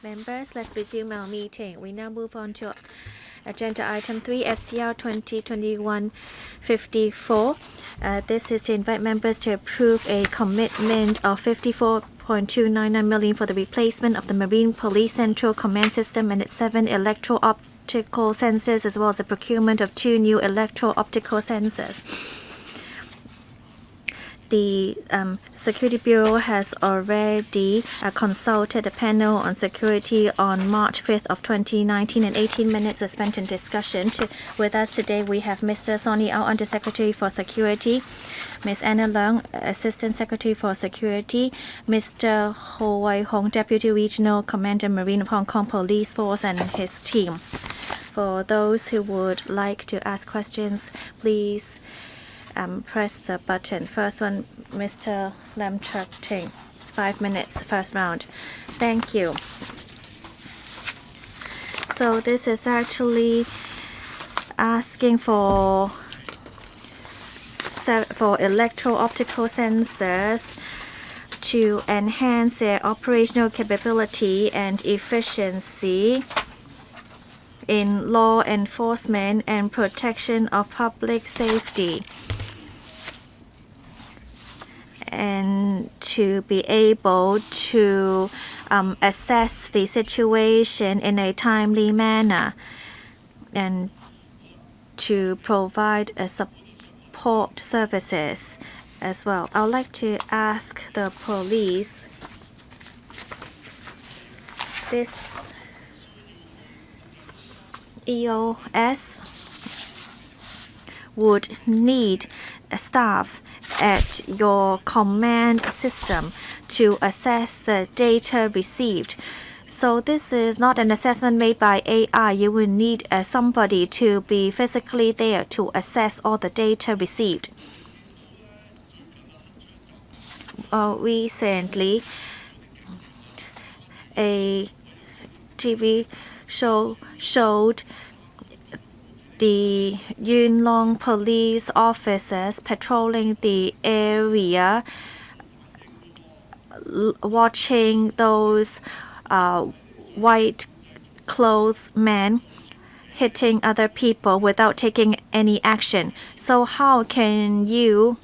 Members, let's resume our meeting. We now move on to agenda item 3, FCR 2021-54. This is to invite members to approve a commitment of 54.299 million for the replacement of the Marine Police Central Command System and its 7 electro-optical sensors, as well as the procurement of 2 new electro-optical sensors. The Security Bureau has already consulted a panel on security on March 5th of 2019, and 18 minutes were spent in discussion. With us today, we have Mr. Sonny Au, Undersecretary for Security, Ms. Anna Leung, Assistant Secretary for Security, Mr. Ho Wai Hong, Deputy Regional Commander, Marine of Hong Kong Police Force, and his team. For those who would like to ask questions, please press the button. First one, Mr. Lam Chuk Ting. 5 minutes, first round. Thank you. So this is actually asking for electro-optical sensors to enhance their operational capability and efficiency in law enforcement and protection of public safety, and to be able to assess the situation in a timely manner and to provide support services as well. I would like to ask the police, this EOS would need staff at your command system to assess the data received. So this is not an assessment made by AI. You will need somebody to be physically there to assess all the data received. Recently, a TV show showed the Yuen Long police officers patrolling the area, watching those white clothes men hitting other people without taking any action. So how can you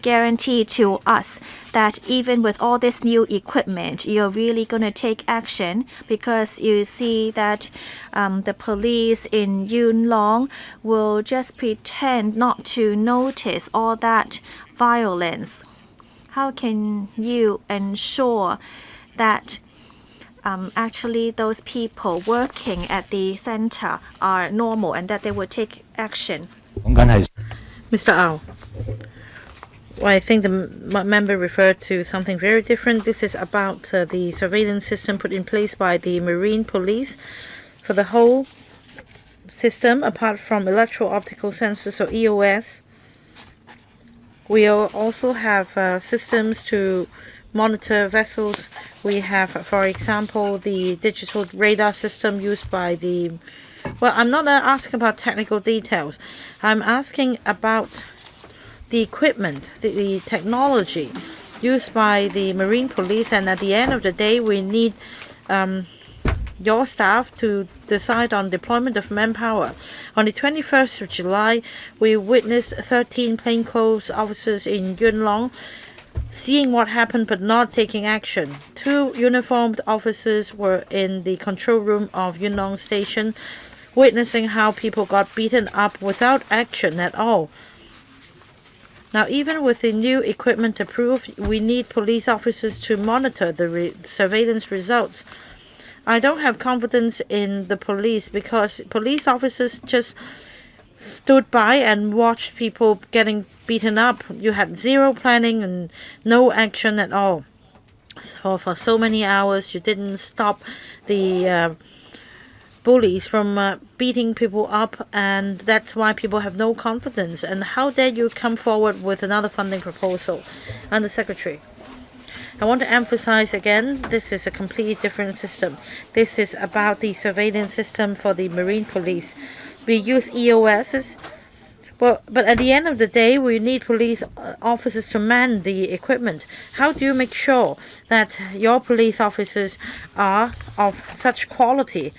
guarantee to us that even with all this new equipment, you're really going to take action? Because you see that the police in Yuen Long will just pretend not to notice all that violence. How can you ensure that actually those people working at the center are normal and that they will take action? Mr. Au, well, I think the member referred to something very different. This is about the surveillance system put in place by the Marine Police for the whole system, apart from electro-optical sensors, or EOS. We also have systems to monitor vessels. We have, for example, the digital radar system used by the... Well, I'm not asking about technical details. I'm asking about the equipment, the technology used by the Marine Police, and at the end of the day, we need your staff to decide on deployment of manpower. On the 21st of July, we witnessed 13 plainclothes officers in Yuen Long seeing what happened but not taking action. 2 uniformed officers were in the control room of Yuen Long Station, witnessing how people got beaten up without action at all. Now, even with the new equipment approved, we need police officers to monitor the surveillance results. I don't have confidence in the police because police officers just stood by and watched people getting beaten up. You had zero planning and no action at all. So for so many hours, you didn't stop the bullies from beating people up, and that's why people have no confidence. And how dare you come forward with another funding proposal? Undersecretary, I want to emphasize again, this is a completely different system. This is about the surveillance system for the Marine Police. We use EOSs Well, but at the end of the day, we need police officers to man the equipment. How do you make sure that your police officers are of such quality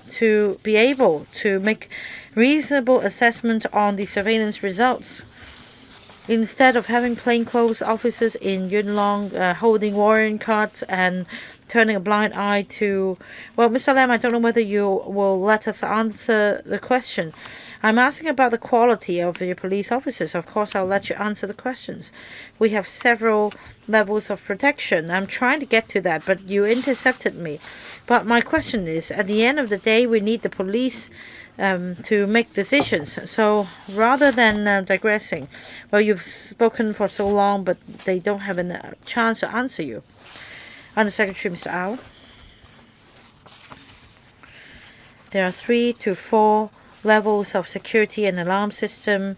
to be able to make reasonable assessment on the surveillance results, instead of having plainclothes officers in Yunlong holding warrant cards and turning a blind eye to... Well, Mr. Lam, I don't know whether you will let us answer the question. I'm asking about the quality of your police officers. Of course, I'll let you answer the questions. We have several levels of protection. I'm trying to get to that, but you intercepted me. But my question is, at the end of the day, we need the police to make decisions. So rather than digressing, well, you've spoken for so long, but they don't have a chance to answer you. Undersecretary Mr. Au. There are 3 to 4 levels of security and alarm system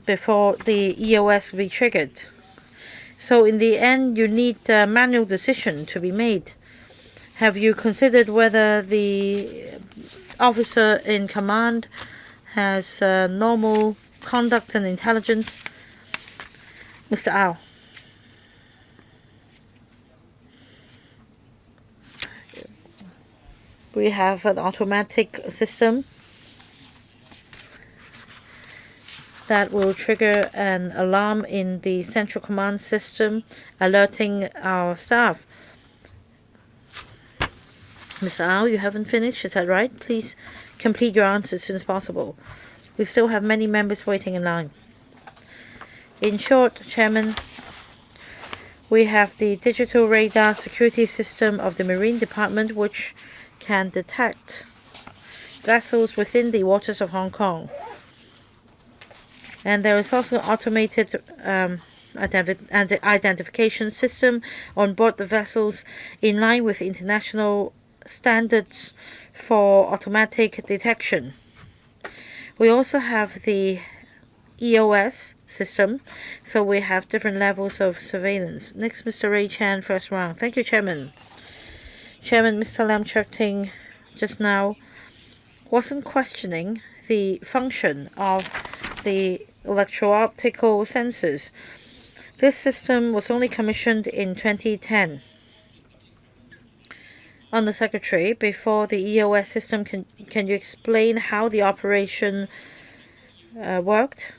before the EOS will be triggered. So in the end, you need a manual decision to be made. Have you considered whether the officer in command has normal conduct and intelligence? Mr. Au. We have an automatic system that will trigger an alarm in the central command system, alerting our staff. Mr. Au, you haven't finished, is that right? Please complete your answer as soon as possible. We still have many members waiting in line. In short, Chairman, we have the digital radar security system of the Marine Department, which can detect vessels within the waters of Hong Kong. And there is also an automated identification system on board the vessels in line with international standards for automatic detection. We also have the EOS system, so we have different levels of surveillance. Next, Mr. Ray Chan, first round. Thank you, Chairman. Chairman, Mr. Lam Chuk-ting just now wasn't questioning the function of the electro-optical sensors. This system was only commissioned in 2010. Undersecretary, before the EOS system, can you explain how the operation worked?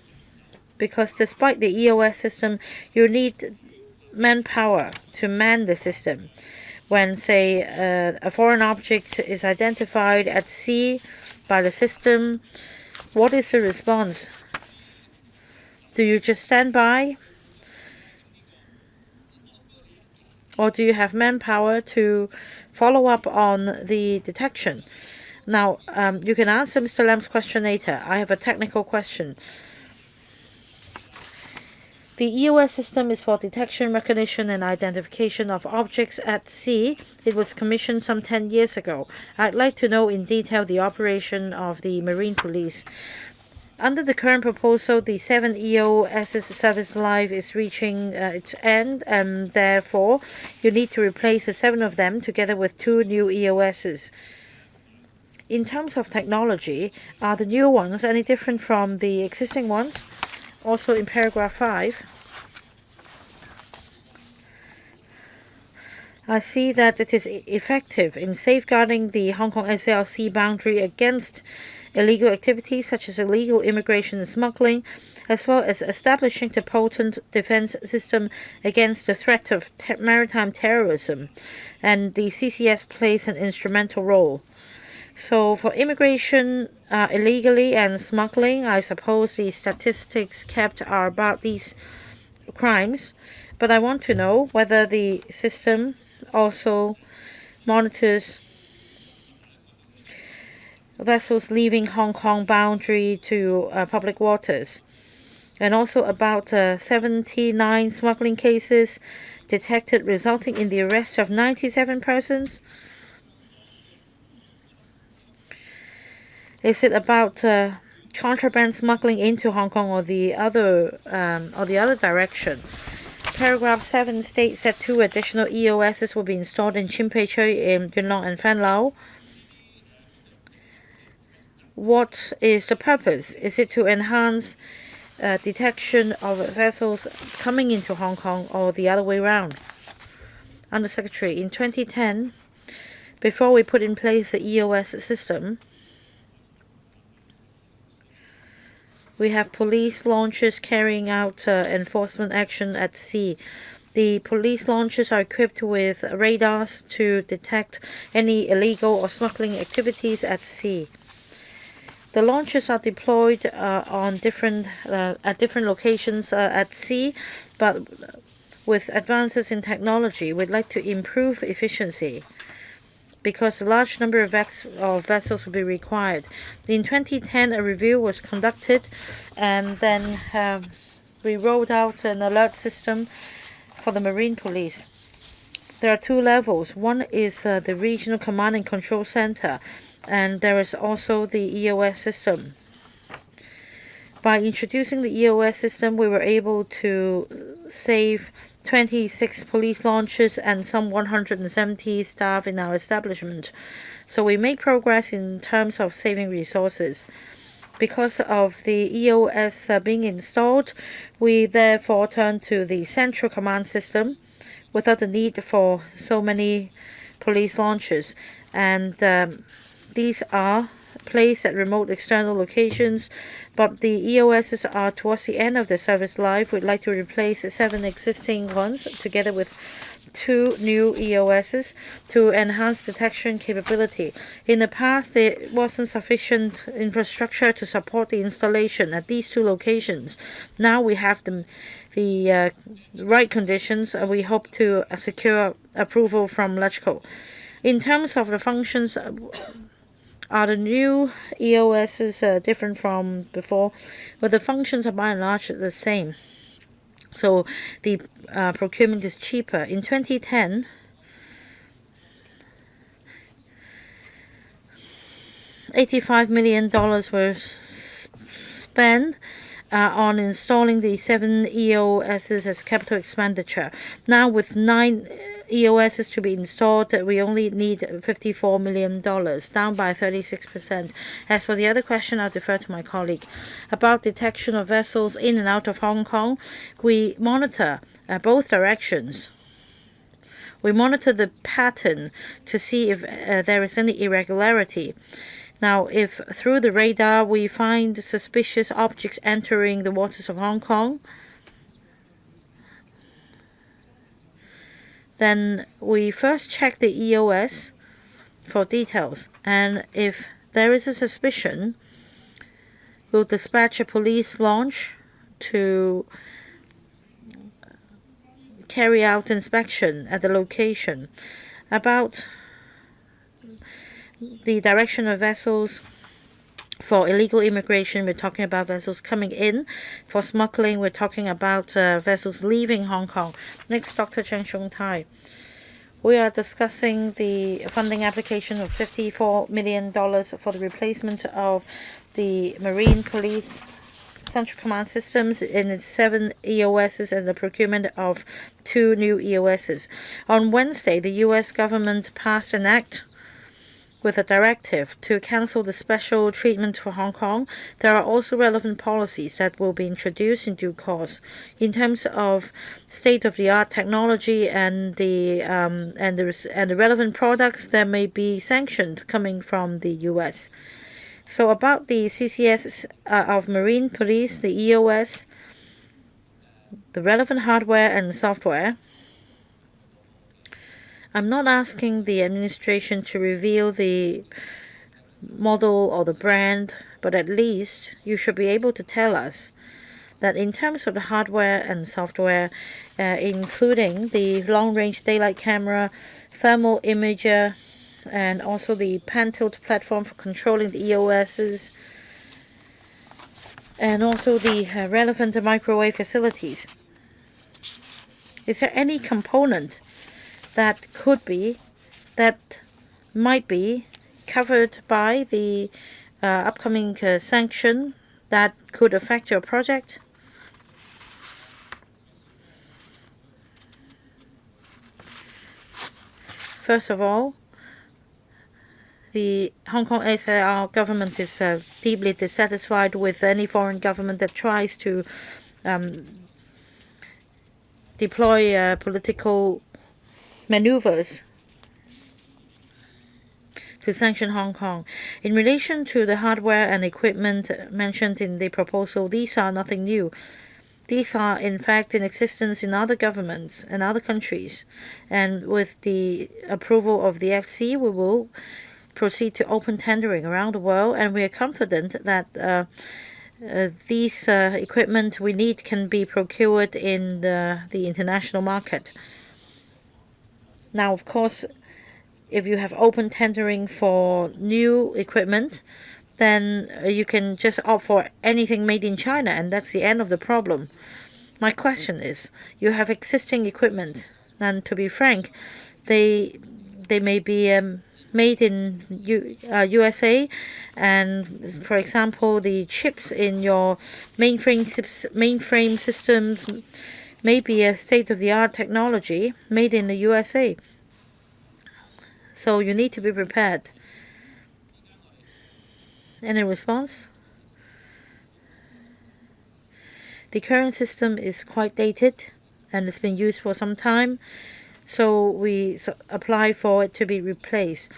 Because despite the EOS system, you need manpower to man the system. When, say, a foreign object is identified at sea by the system, what is the response? Do you just stand by? Or do you have manpower to follow up on the detection? Now, you can answer Mr. Lam's question later. I have a technical question. The EOS system is for detection, recognition, and identification of objects at sea. It was commissioned some 10 years ago. I'd like to know in detail the operation of the Marine Police. Under the current proposal, the 7 EOS service life is reaching its end, and therefore you need to replace the 7 of them together with 2 new EOSs. In terms of technology, are the new ones any different from the existing ones? Also in paragraph 5, I see that it is effective in safeguarding the Hong Kong SAR-sea boundary against illegal activities such as illegal immigration and smuggling, as well as establishing the potent defense system against the threat of maritime terrorism. And the CCS plays an instrumental role. So for immigration illegally and smuggling, I suppose the statistics kept are about these crimes. But I want to know whether the system also monitors vessels leaving Hong Kong boundary to public waters. And also about 79 smuggling cases detected, resulting in the arrest of 97 persons. Is it about contraband smuggling into Hong Kong or the other direction? Paragraph 7 states that 2 additional EOSs will be installed in Chin Pei Chui, in Yuen Long and Fan Lao. what is the purpose? Is it to enhance detection of vessels coming into Hong Kong or the other way around? Undersecretary, in 2010, before we put in place the EOS system, we have police launches carrying out enforcement action at sea. The police launches are equipped with radars to detect any illegal or smuggling activities at sea. The launches are deployed at different locations at sea, but with advances in technology, we'd like to improve efficiency because a large number of vessels will be required. In 2010, a review was conducted, and then we rolled out an alert system for the Marine Police. There are two levels. One is the Regional Command and Control Center, and there is also the EOS system. By introducing the EOS system, we were able to save 26 police launches and some 170 staff in our establishment. So we made progress in terms of saving resources. Because of the EOS being installed, we therefore turned to the central command system without the need for so many police launches. And these are placed at remote external locations, but the EOSs are towards the end of their service life. We'd like to replace 7 existing ones together with 2 new EOSs to enhance detection capability. In the past, there wasn't sufficient infrastructure to support the installation at these 2 locations. Now we have the right conditions. We hope to secure approval from LegCo. In terms of the functions, are the new EOSs different from before? Well, the functions are by and large the same. So the procurement is cheaper. In 2010, $85 million were spent on installing the 7 EOSs as capital expenditure. Now with 9 EOSs to be installed, we only need $54 million, down by 36%. As for the other question, I'll defer to my colleague. About detection of vessels in and out of Hong Kong, we monitor both directions. We monitor the pattern to see if there is any irregularity. Now, if through the radar we find suspicious objects entering the waters of Hong Kong, then we first check the EOS for details, and if there is a suspicion, we'll dispatch a police launch to carry out inspection at the location. About the direction of vessels for illegal immigration, we're talking about vessels coming in. For smuggling, we're talking about vessels leaving Hong Kong. Next, Dr. Cheng Shung Tai. We are discussing the funding application of $54 million for the replacement of the Marine Police Central Command systems in its 7 EOSs and the procurement of 2 new EOSs. On Wednesday, the U.S. government passed an act with a directive to cancel the special treatment for Hong Kong. There are also relevant policies that will be introduced in due course. In terms of state-of-the-art technology and the relevant products, there may be sanctions coming from the U.S. So about the CCS of Marine Police, the EOS, the relevant hardware and software, I'm not asking the administration to reveal the model or the brand, but at least you should be able to tell us that in terms of the hardware and software, including the long-range daylight camera, thermal imager, and also the pan-tilt platform for controlling the EOSs, and also the relevant microwave facilities. Is there any component that might be covered by the upcoming sanction that could affect your project? First of all, the Hong Kong SAR government is deeply dissatisfied with any foreign government that tries to deploy political maneuvers to sanction Hong Kong. In relation to the hardware and equipment mentioned in the proposal, these are nothing new. These are in fact in existence in other governments and other countries. And with the approval of the FC, we will proceed to open tendering around the world, and we are confident that these equipment we need can be procured in the international market. Now, of course, if you have open tendering for new equipment, then you can just opt for anything made in China, and that's the end of the problem. My question is, you have existing equipment, and to be frank, they may be made in USA, and for example, the chips in your mainframe systems may be a state-of-the-art technology made in the USA. So you need to be prepared. Any response? The current system is quite dated and it's been used for some time, so we apply for it to be replaced.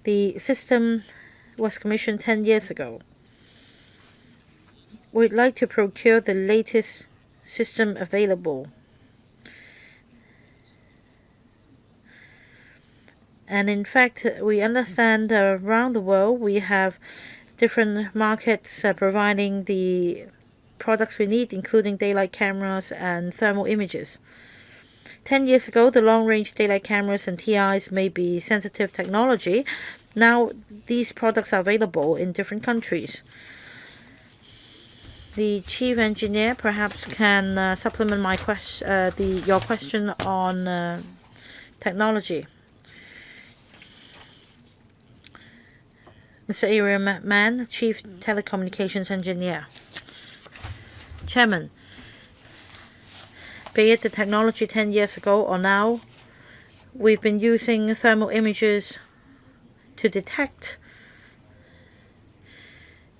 The system was commissioned 10 years ago. We'd like to procure the latest system available. And in fact, we understand around the world we have different markets providing the products we need, including daylight cameras and thermal images. 10 years ago, the long-range daylight cameras and TIs may be sensitive technology. Now, these products are available in different countries. The chief engineer perhaps can supplement my your question on technology. Mr. Area Mann, Chief Telecommunications Engineer. Chairman, be it the technology 10 years ago or now, we've been using thermal images to detect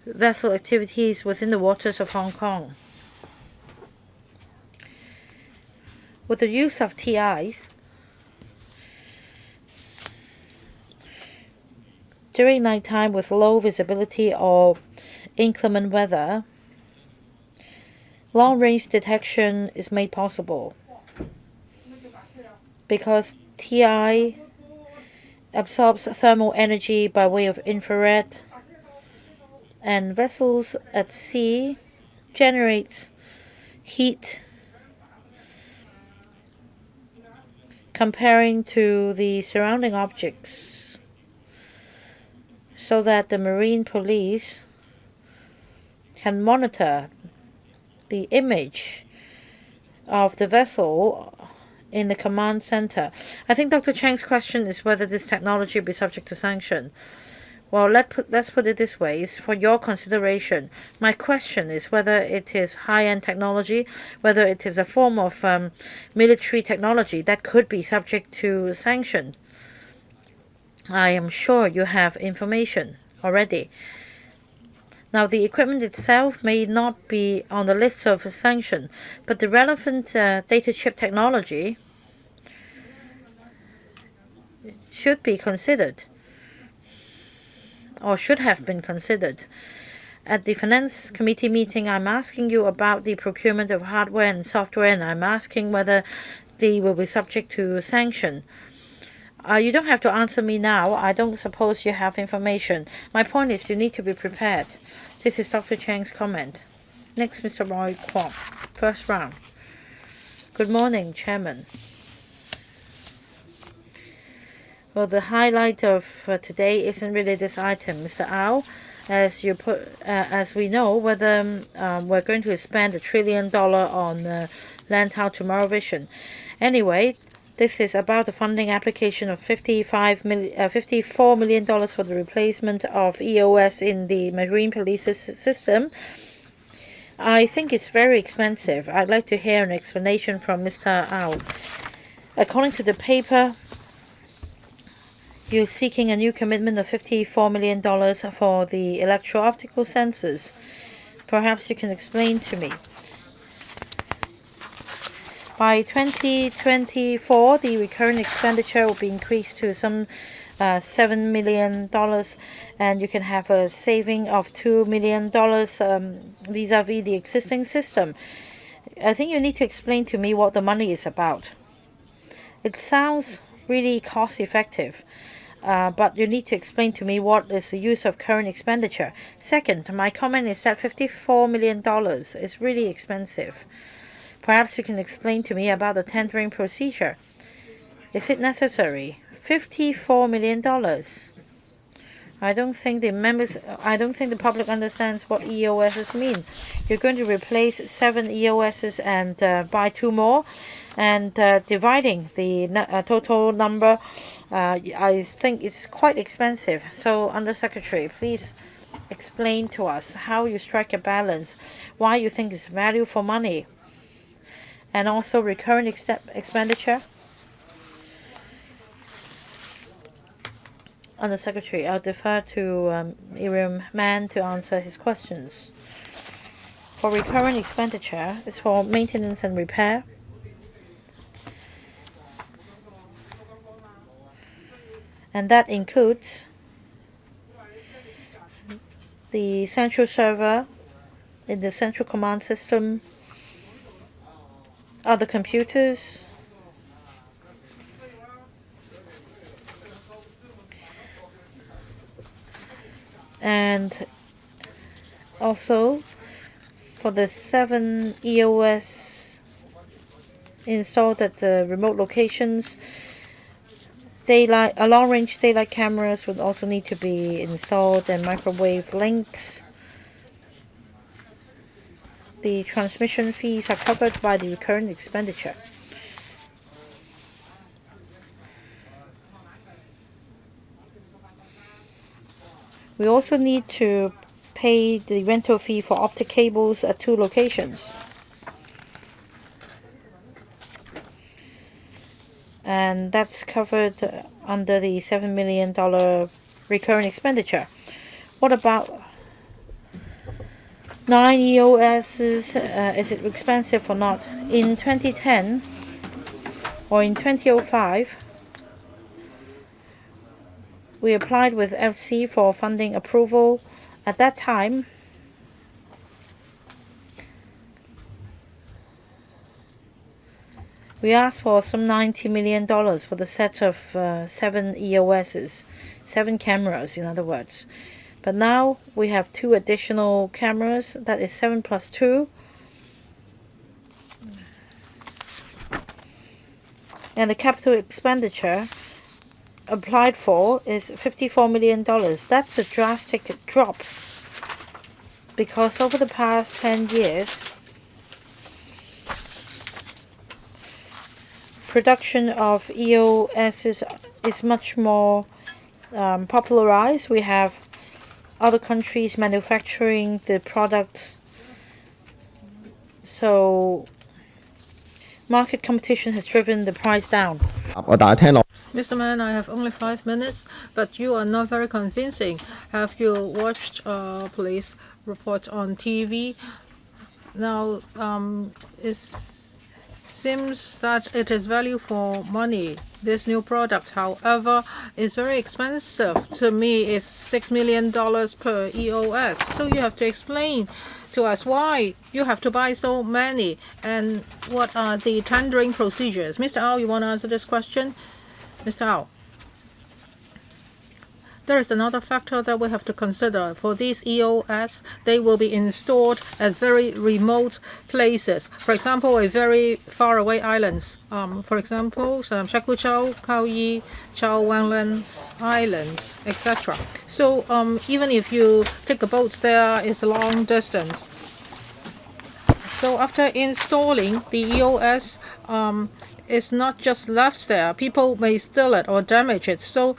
vessel activities within the waters of Hong Kong. With the use of TIs, during nighttime with low visibility or inclement weather, long-range detection is made possible because TI absorbs thermal energy by way of infrared, and vessels at sea generate heat comparing to the surrounding objects, so that the marine police can monitor the image of the vessel in the command center. I think Dr. Chang's question is whether this technology will be subject to sanction. Well, let's put it this way. It's for your consideration. My question is whether it is high-end technology, whether it is a form of military technology that could be subject to sanction. I am sure you have information already. Now, the equipment itself may not be on the list of sanction, but the relevant data chip technology should be considered, or should have been considered. At the Finance Committee meeting, I'm asking you about the procurement of hardware and software, and I'm asking whether they will be subject to sanction. You don't have to answer me now. I don't suppose you have information. My point is you need to be prepared. This is Dr. Chang's comment. Next, Mr. Roy Kwok, first round. Good morning, Chairman. Well, the highlight of today isn't really this item, Mr. Au. As we know, whether we're going to spend $1 trillion on Lantau Tomorrow Vision. Anyway, this is about the funding application of $54 million for the replacement of EOS in the Marine Police system. I think it's very expensive. I'd like to hear an explanation from Mr. Au. According to the paper, You're seeking a new commitment of $54 million for the electro-optical sensors. Perhaps you can explain to me. By 2024, the recurrent expenditure will be increased to some $7 million, and you can have a saving of $2 million vis-a-vis the existing system. I think you need to explain to me what the money is about. It sounds really cost-effective, but you need to explain to me what is the use of current expenditure. Second, my comment is that $54 million is really expensive. Perhaps you can explain to me about the tendering procedure. Is it necessary? $54 million. I don't think the public understands what EOSs mean. You're going to replace 7 EOSs and buy 2 more, and dividing the total number, I think it's quite expensive. So, Undersecretary, please explain to us how you strike a balance, why you think it's value for money, and also recurrent expenditure. Undersecretary, I'll defer to Miriam Mann to answer his questions. For recurrent expenditure, it's for maintenance and repair. And that includes the central server in the central command system, other computers, and also for the 7 EOS installed at the remote locations, long-range daylight cameras would also need to be installed, and microwave links. The transmission fees are covered by the recurrent expenditure. We also need to pay the rental fee for optic cables at 2 locations. And that's covered under the $7 million recurrent expenditure. What about 9 EOSs? Is it expensive or not? In 2010 or in 2005, we applied with FC for funding approval. At that time, we asked for some $90 million for the set of 7 EOSs, 7 cameras in other words. But now we have 2 additional cameras, that is 7 plus 2. And the capital expenditure applied for is $54 million. That's a drastic drop because over the past 10 years, production of EOSs is much more popularized. We have other countries manufacturing the products, so market competition has driven the price down. Mr. Mann, I have only 5 minutes, but you are not very convincing. Have you watched police report on TV? Now, it seems that it is value for money. This new product, however, is very expensive. To me, it's $6 million per EOS. So you have to explain to us why you have to buy so many and what are the tendering procedures. Mr. Au, you want to answer this question? Mr. Au. There is another factor that we have to consider. For these EOS, they will be installed at very remote places. For example, a very far away islands. For example, Shakuchao, Kaoyi, Chao Wanglan Island, etc. So even if you take a boat there, it's a long distance. So after installing the EOS, it's not just left there. People may steal it or damage it. So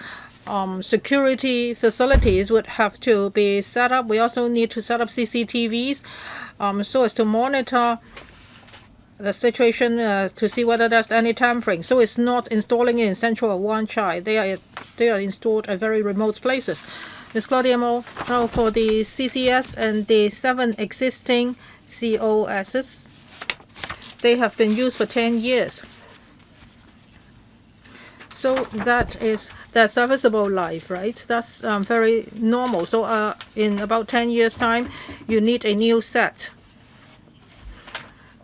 security facilities would have to be set up. We also need to set up CCTVs so as to monitor the situation to see whether there's any tampering. So it's not installing it in central or Wan Chai. They are installed at very remote places. Ms. Claudia Mo, now for the CCS and the 7 existing COSs, they have been used for 10 years. So that is their serviceable life, right? That's very normal. So in about 10 years' time, you need a new set.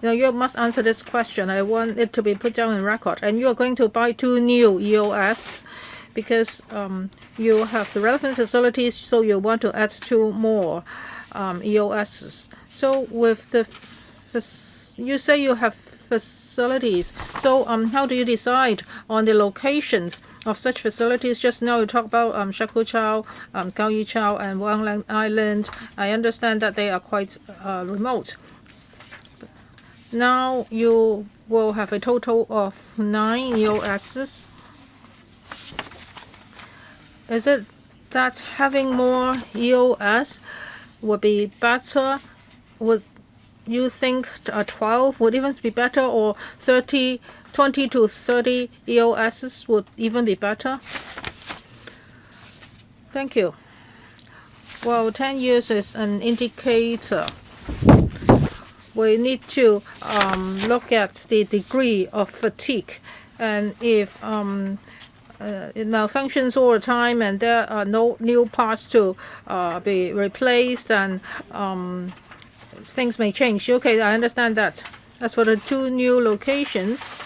Now you must answer this question. I want it to be put down in record. And you are going to buy 2 new EOS because you have the relevant facilities, so you want to add 2 more EOSs. So with the you say you have facilities. So how do you decide on the locations of such facilities? Just now you talk about Shaku Chao, Gao Yi Chao, and Wang Lang Island. I understand that they are quite remote. Now you will have a total of 9 EOSs. Is it that having more EOS would be better? Would you think 12 would even be better, or 20 to 30 EOSs would even be better? Thank you. Well, 10 years is an indicator. We need to look at the degree of fatigue, and if it malfunctions all the time and there are no new parts to be replaced, and things may change. Okay, I understand that. As for the 2 new locations,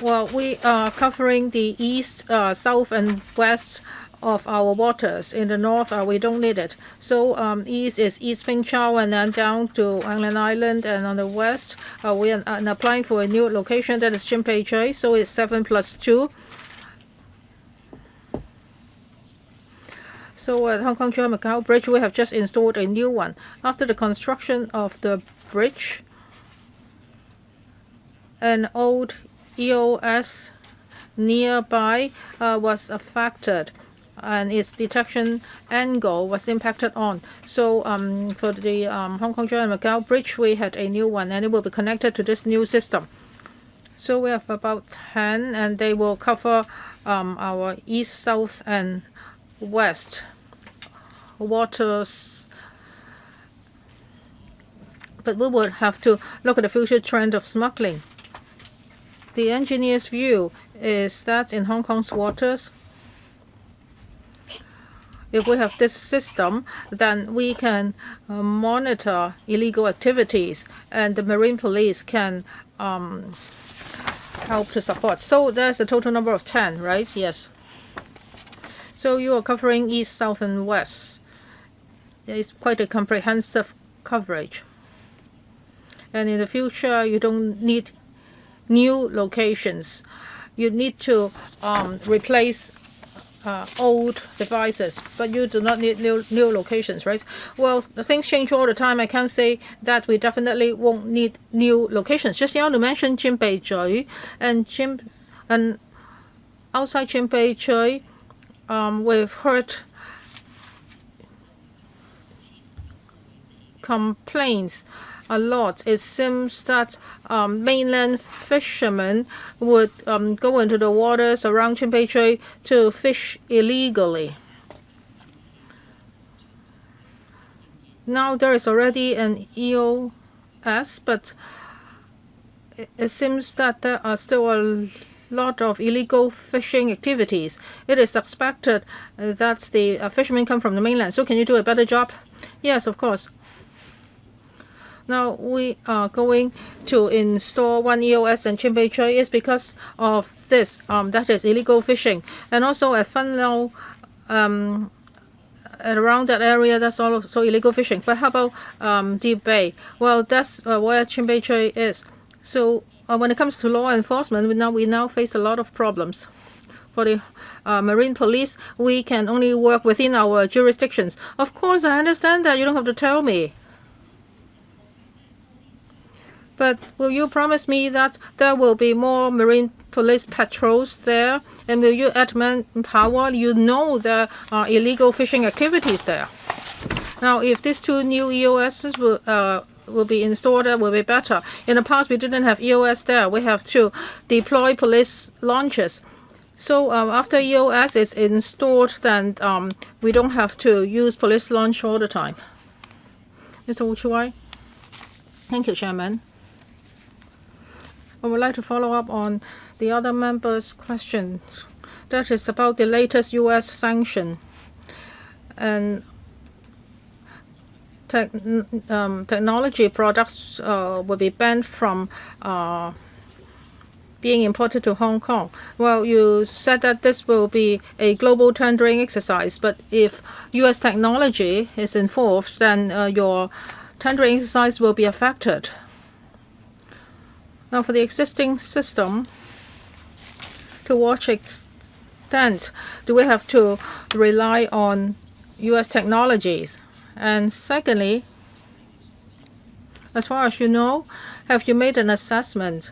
well, we are covering the east, south, and west of our waters. In the north, we don't need it. So east is East Ping Chau and then down to Anglan Island, and on the west, we are applying for a new location that is Chin Pei Choi. So it's 7 plus 2. So at Hong Kong Chua Macau Bridge, we have just installed a new one. After the construction of the bridge, an old EOS nearby was affected, and its detection angle was impacted on. So for the Hong Kong Chua Macau Bridge, we had a new one, and it will be connected to this new system. So we have about 10, and they will cover our east, south, and west waters. But we would have to look at the future trend of smuggling. The engineer's view is that in Hong Kong's waters, if we have this system, then we can monitor illegal activities, and the marine police can help to support. So there's a total number of 10, right? Yes. So you are covering east, south, and west. It's quite a comprehensive coverage. And in the future, you don't need new locations. You need to replace old devices, but you do not need new locations, right? Well, things change all the time. I can't say that we definitely won't need new locations. Just now you mentioned Chin Pei Choi, and outside Chin Pei Choi, we've heard complaints a lot. It seems that mainland fishermen would go into the waters around Chin Pei Choi to fish illegally. Now there is already an EOS, but it seems that there are still a lot of illegal fishing activities. It is suspected that the fishermen come from the mainland. So can you do a better job? Yes, of course. Now we are going to install 1 EOS and Chin Pei Choi is because of this, that is illegal fishing. And also at Fun Lau, around that area, that's also illegal fishing. But how about Deep Bay? Well, that's where Chin Pei Choi is. So when it comes to law enforcement, we now face a lot of problems. For the marine police, we can only work within our jurisdictions. Of course, I understand that. You don't have to tell me. But will you promise me that there will be more marine police patrols there? And will you add manpower? You know there are illegal fishing activities there. Now, if these two new EOSs will be installed, that will be better. In the past, we didn't have EOS there. We have to deploy police launchers. So after EOS is installed, then we don't have to use police launch all the time. Mr. Wu Chuai. Thank you, Chairman. I would like to follow up on the other members' questions. That is about the latest U.S. sanction and technology products will be banned from being imported to Hong Kong. Well, you said that this will be a global tendering exercise, but if U.S. technology is involved, then your tendering exercise will be affected. Now, for the existing system, to what extent do we have to rely on U.S. technologies? And secondly, as far as you know, have you made an assessment?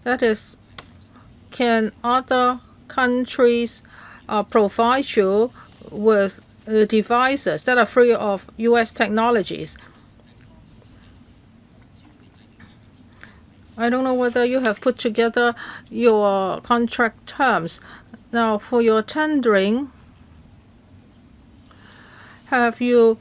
That is, can other countries provide you with devices that are free of U.S. technologies? I don't know whether you have put together your contract terms. Now, for your tendering, have you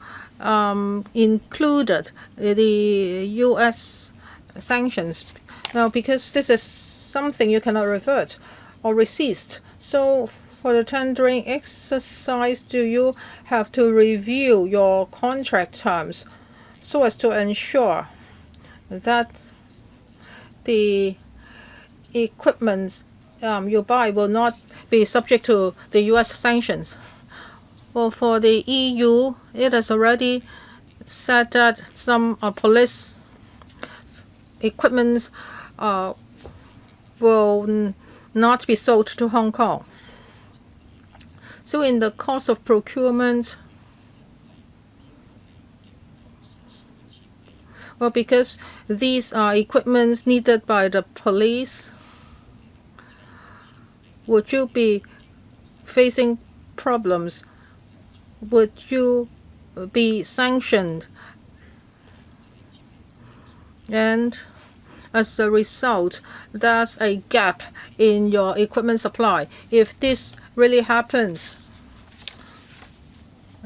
included the U.S. sanctions? Now, because this is something you cannot revert or resist. So, for the tendering exercise, do you have to review your contract terms so as to ensure that the equipment you buy will not be subject to the U.S. sanctions? Well, for the EU, it has already said that some police equipment will not be sold to Hong Kong. So in the course of procurement, well, because these are equipments needed by the police, would you be facing problems? Would you be sanctioned? And as a result, there's a gap in your equipment supply. If this really happens,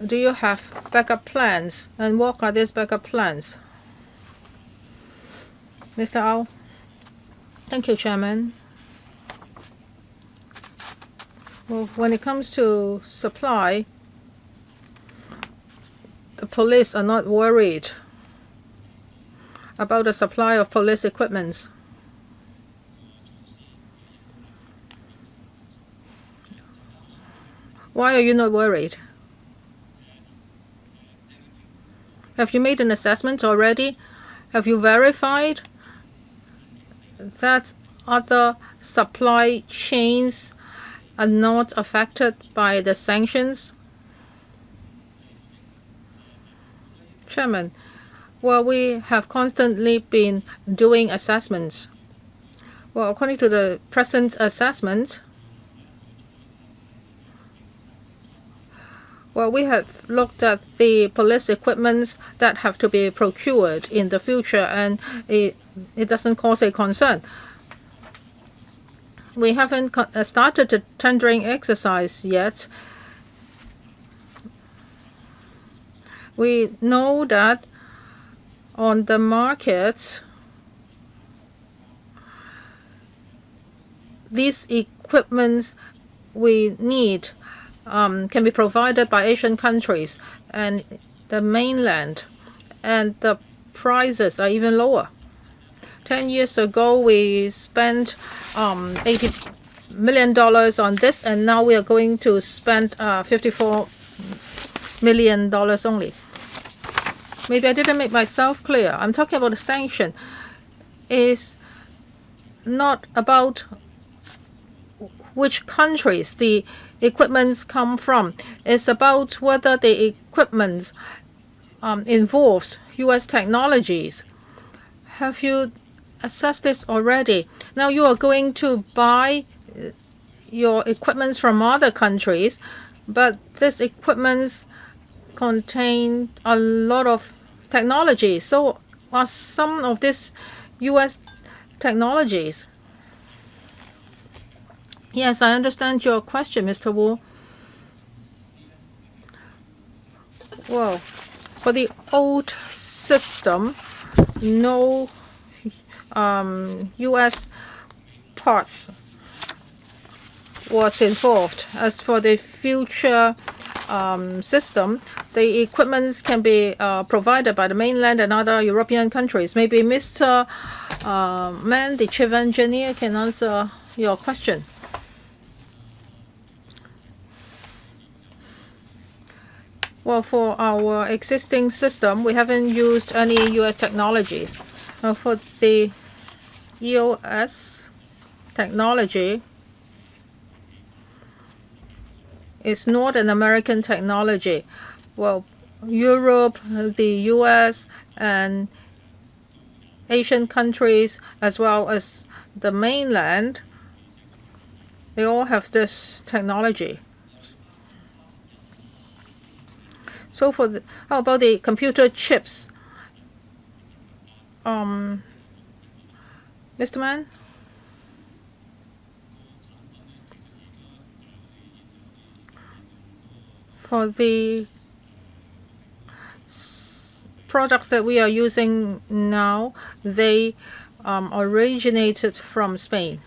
do you have backup plans? And what are these backup plans? Mr. Au. Thank you, Chairman. Well, when it comes to supply, the police are not worried about the supply of police equipment. Why are you not worried? Have you made an assessment already? Have you verified that other supply chains are not affected by the sanctions? Chairman, well, we have constantly been doing assessments. Well, according to the present assessment, well, we have looked at the police equipment that have to be procured in the future, and it doesn't cause a concern. We haven't started the tendering exercise yet. We know that on the market, these equipments we need can be provided by Asian countries and the mainland, and the prices are even lower. 10 years ago, we spent $80 million on this, and now we are going to spend $54 million only. Maybe I didn't make myself clear. I'm talking about the sanction. It's not about which countries the equipments come from. It's about whether the equipment involves U.S. technologies. Have you assessed this already? Now you are going to buy your equipment from other countries, but this equipment contain a lot of technology. So are some of these U.S. technologies? Yes, I understand your question, Mr. Wu. Well, for the old system, no U.S. parts was involved. As for the future system, the equipments can be provided by the mainland and other European countries. Maybe Mr. Mann, the chief engineer, can answer your question. Well, for our existing system, we haven't used any U.S. technologies. For the EOS technology, it's not an American technology. Well, Europe, the U.S., and Asian countries, as well as the mainland, they all have this technology. So how about the computer chips? Mr. Mann? For the products that we are using now, they originated from Spain.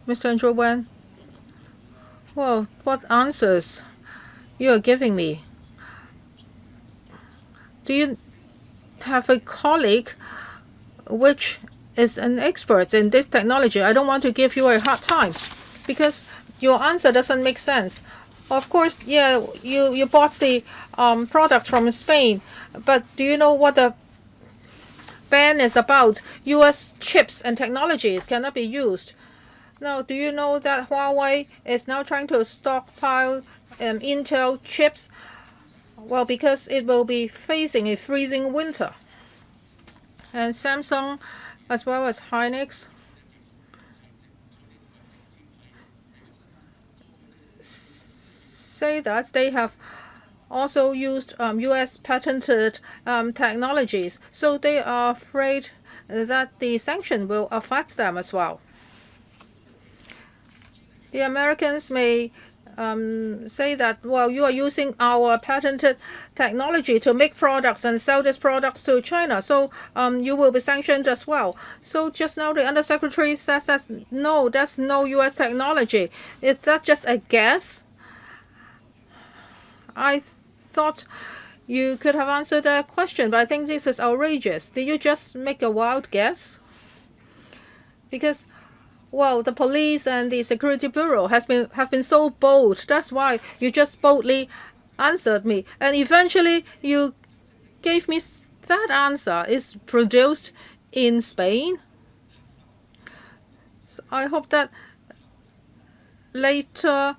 Mr. Andrew Wen? Well, what answers you are giving me? Do you have a colleague which is an expert in this technology? I don't want to give you a hard time because your answer doesn't make sense. Of course, yeah, you bought the product from Spain, but do you know what the ban is about? U.S. chips and technologies cannot be used. Now, do you know that Huawei is now trying to stockpile Intel chips? Well, because it will be facing a freezing winter. And Samsung, as well as Hynix, say that they have also used U.S. patented technologies. So they are afraid that the sanction will affect them as well. The Americans may say that, well, you are using our patented technology to make products and sell these products to China, so you will be sanctioned as well. So just now the Undersecretary says that no, that's no U.S. technology. Is that just a guess? I thought you could have answered that question, but I think this is outrageous. Did you just make a wild guess? Because, well, the police and the security bureau have been so bold. That's why you just boldly answered me, and eventually you gave me that answer. It's produced in Spain. So I hope that later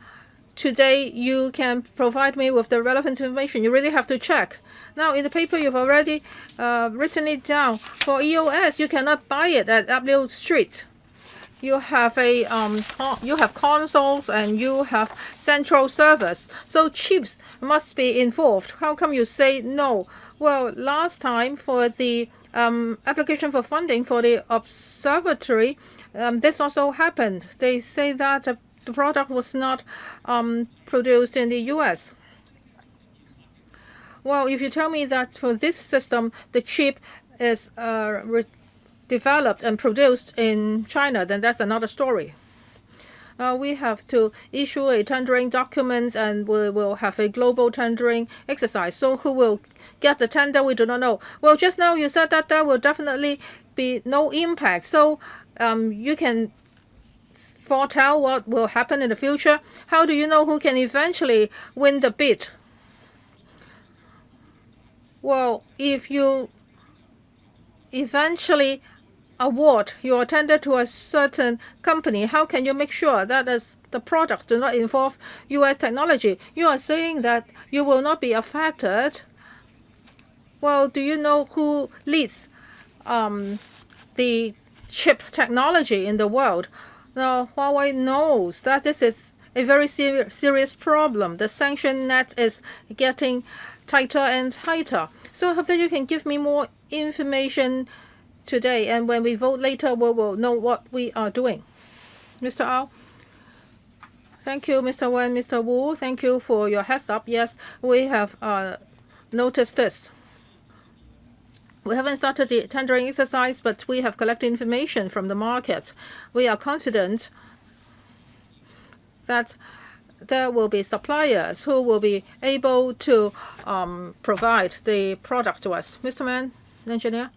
today you can provide me with the relevant information. You really have to check. Now, in the paper, you've already written it down. For EOS, you cannot buy it at W Street. You have you have consoles and you have central servers. So chips must be involved. How come you say no? Well, last time for the application for funding for the observatory, this also happened. They say that the product was not produced in the U.S. Well, if you tell me that for this system, the chip is developed and produced in China, then that's another story. We have to issue a tendering document and we will have a global tendering exercise. So who will get the tender? We do not know. Well, just now you said that there will definitely be no impact. So you can foretell what will happen in the future. How do you know who can eventually win the bid? Well, if you eventually award your tender to a certain company, how can you make sure that the products do not involve U.S. technology? You are saying that you will not be affected. Well, do you know who leads the chip technology in the world? Now, Huawei knows that this is a very serious problem. The sanction net is getting tighter and tighter. So I hope that you can give me more information today, and when we vote later, we will know what we are doing. Mr. Au. Thank you, Mr. Wen, Mr. Wu. Thank you for your heads up. Yes, we have noticed this. We haven't started the tendering exercise, but we have collected information from the market. We are confident that there will be suppliers who will be able to provide the products to us. Mr. Mann, engineer?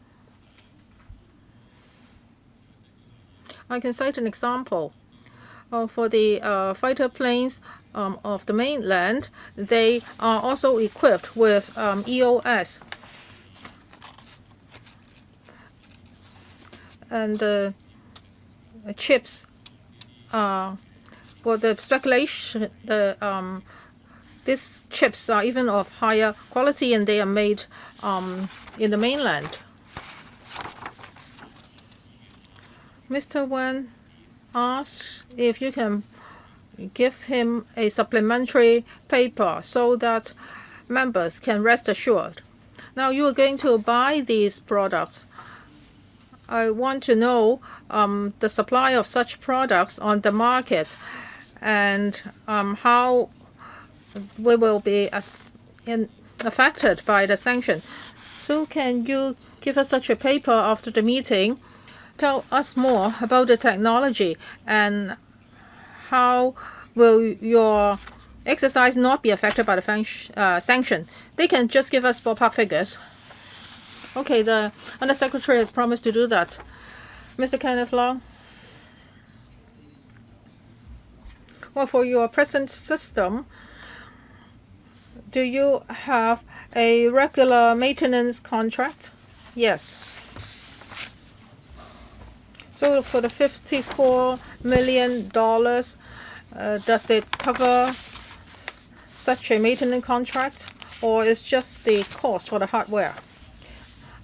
I can cite an example. For the fighter planes of the mainland, they are also equipped with EOS. And the chips are, well, the speculation, these chips are even of higher quality, and they are made in the mainland. Mr. Wen asks if you can give him a supplementary paper so that members can rest assured. Now you are going to buy these products. I want to know the supply of such products on the market and how we will be affected by the sanction. So can you give us such a paper after the meeting? Tell us more about the technology and how will your exercise not be affected by the sanction. They can just give us ballpark figures. Okay, the Undersecretary has promised to do that. Mr. Kenneth Long? Well, for your present system, do you have a regular maintenance contract? Yes. So for the $54 million, does it cover such a maintenance contract, or is just the cost for the hardware?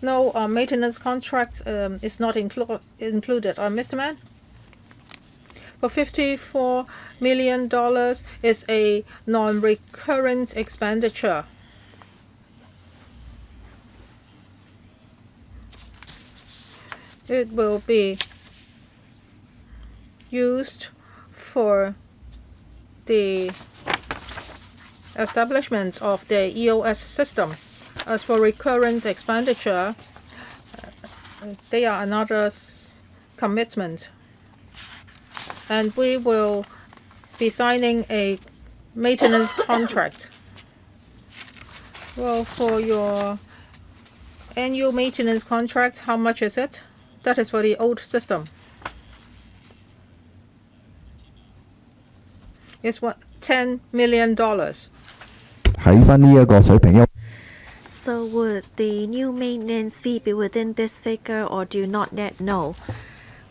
No, maintenance contract is not included. Mr. Mann? For $54 million is a non-recurrent expenditure. It will be used for the establishment of the EOS system. As for recurrent expenditure, they are another commitment. And we will be signing a maintenance contract. Well, for your annual maintenance contract, how much is it? That is for the old system. It's what, $10 million. So would the new maintenance fee be within this figure, or do you not yet know?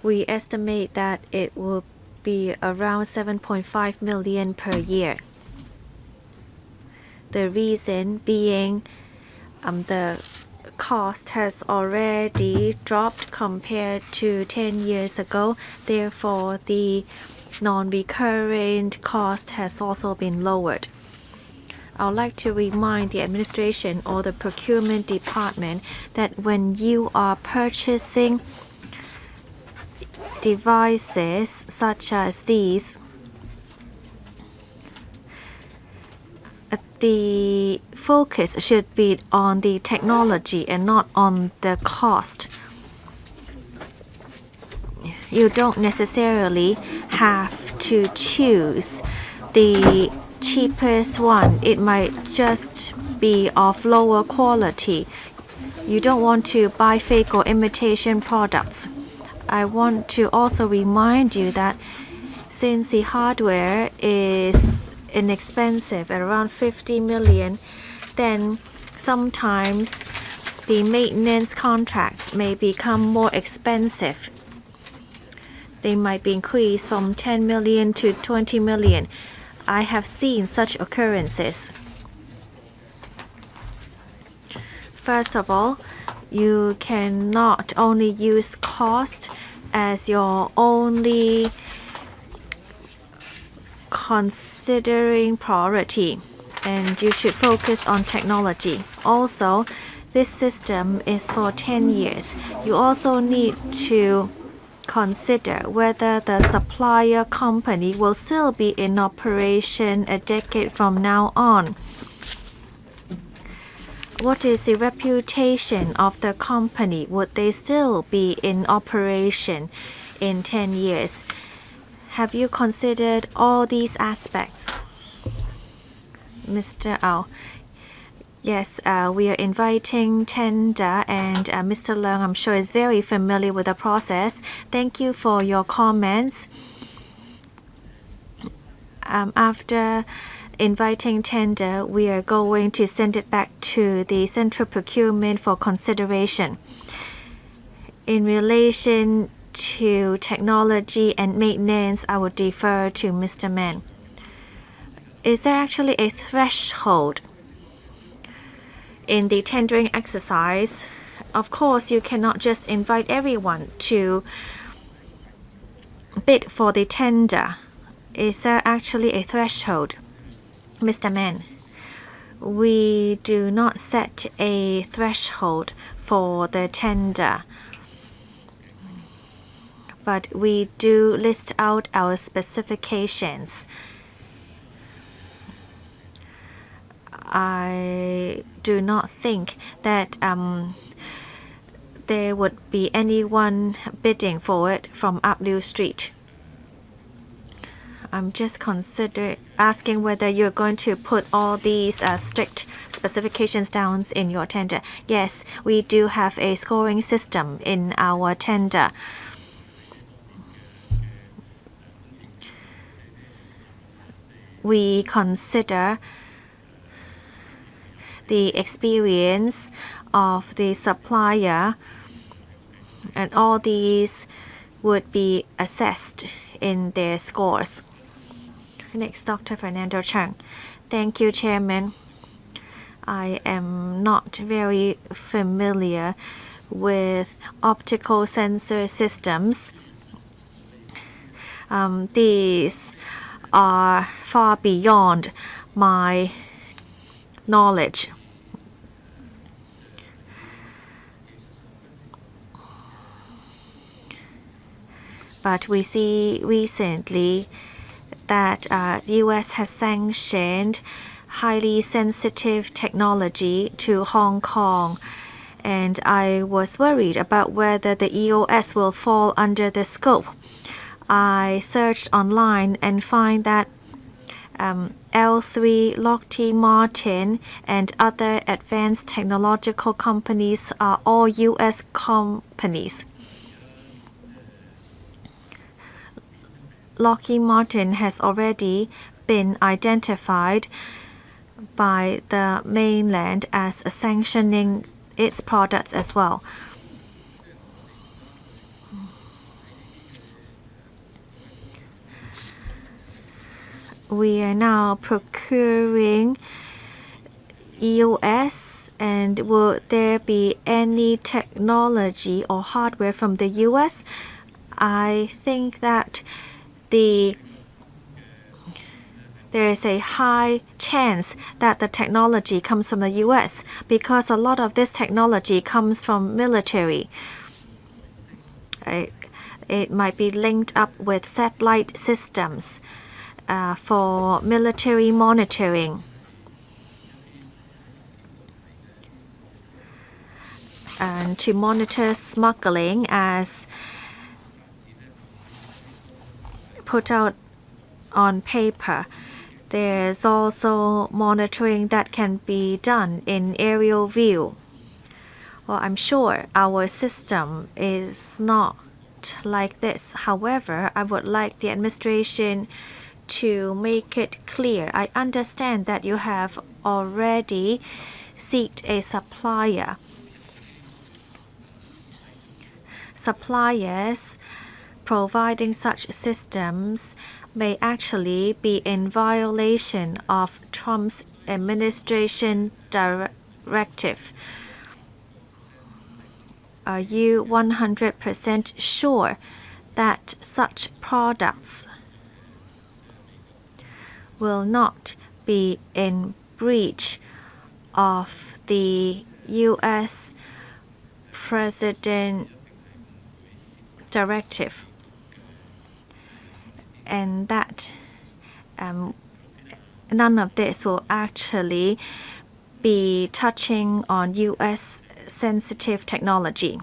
We estimate that it will be around 7.5 million per year. The reason being the cost has already dropped compared to 10 years ago. Therefore, the non-recurrent cost has also been lowered. I would like to remind the administration or the procurement department that when you are purchasing devices such as these, the focus should be on the technology and not on the cost. You don't necessarily have to choose the cheapest one. It might just be of lower quality. You don't want to buy fake or imitation products. I want to also remind you that since the hardware is inexpensive at around 50 million, then sometimes the maintenance contracts may become more expensive. They might be increased from 10 million to 20 million. I have seen such occurrences. First of all, you cannot only use cost as your only considering priority, and you should focus on technology. Also, this system is for 10 years. You also need to consider whether the supplier company will still be in operation a decade from now on. What is the reputation of the company? Would they still be in operation in 10 years? Have you considered all these aspects? Mr. Au. Yes, we are inviting tender, and Mr. Leung, I'm sure, is very familiar with the process. Thank you for your comments. After inviting tender, we are going to send it back to the Central Procurement for consideration. In relation to technology and maintenance, I would defer to Mr. Mann. Is there actually a threshold in the tendering exercise? Of course, you cannot just invite everyone to bid for the tender. Is there actually a threshold? Mr. Mann, we do not set a threshold for the tender, but we do list out our specifications. I do not think that there would be anyone bidding for it from Uplew Street. I'm just asking whether you're going to put all these strict specifications down in your tender. Yes, we do have a scoring system in our tender. We consider the experience of the supplier, and all these would be assessed in their scores. Next, Dr. Fernando Chang. Thank you, Chairman. I am not very familiar with optical sensor systems. These are far beyond my knowledge. But we see recently that the U.S. has sanctioned highly sensitive technology to Hong Kong, and I was worried about whether the EOS will fall under the scope. I searched online and find that L3, Lockheed Martin, and other advanced technological companies are all U.S. companies. Lockheed Martin has already been identified by the mainland as sanctioning its products as well. We are now procuring EOS, and will there be any technology or hardware from the US? I think that there is a high chance that the technology comes from the US, because a lot of this technology comes from military. It might be linked up with satellite systems for military monitoring. And to monitor smuggling, as put out on paper. There's also monitoring that can be done in aerial view. Well, I'm sure our system is not like this. However, I would like the administration to make it clear. I understand that you have already sought a supplier. Suppliers providing such systems may actually be in violation of Trump's administration directive. Are you 100% sure that such products will not be in breach of the U.S. President directive, and that none of this will actually be touching on U.S. sensitive technology.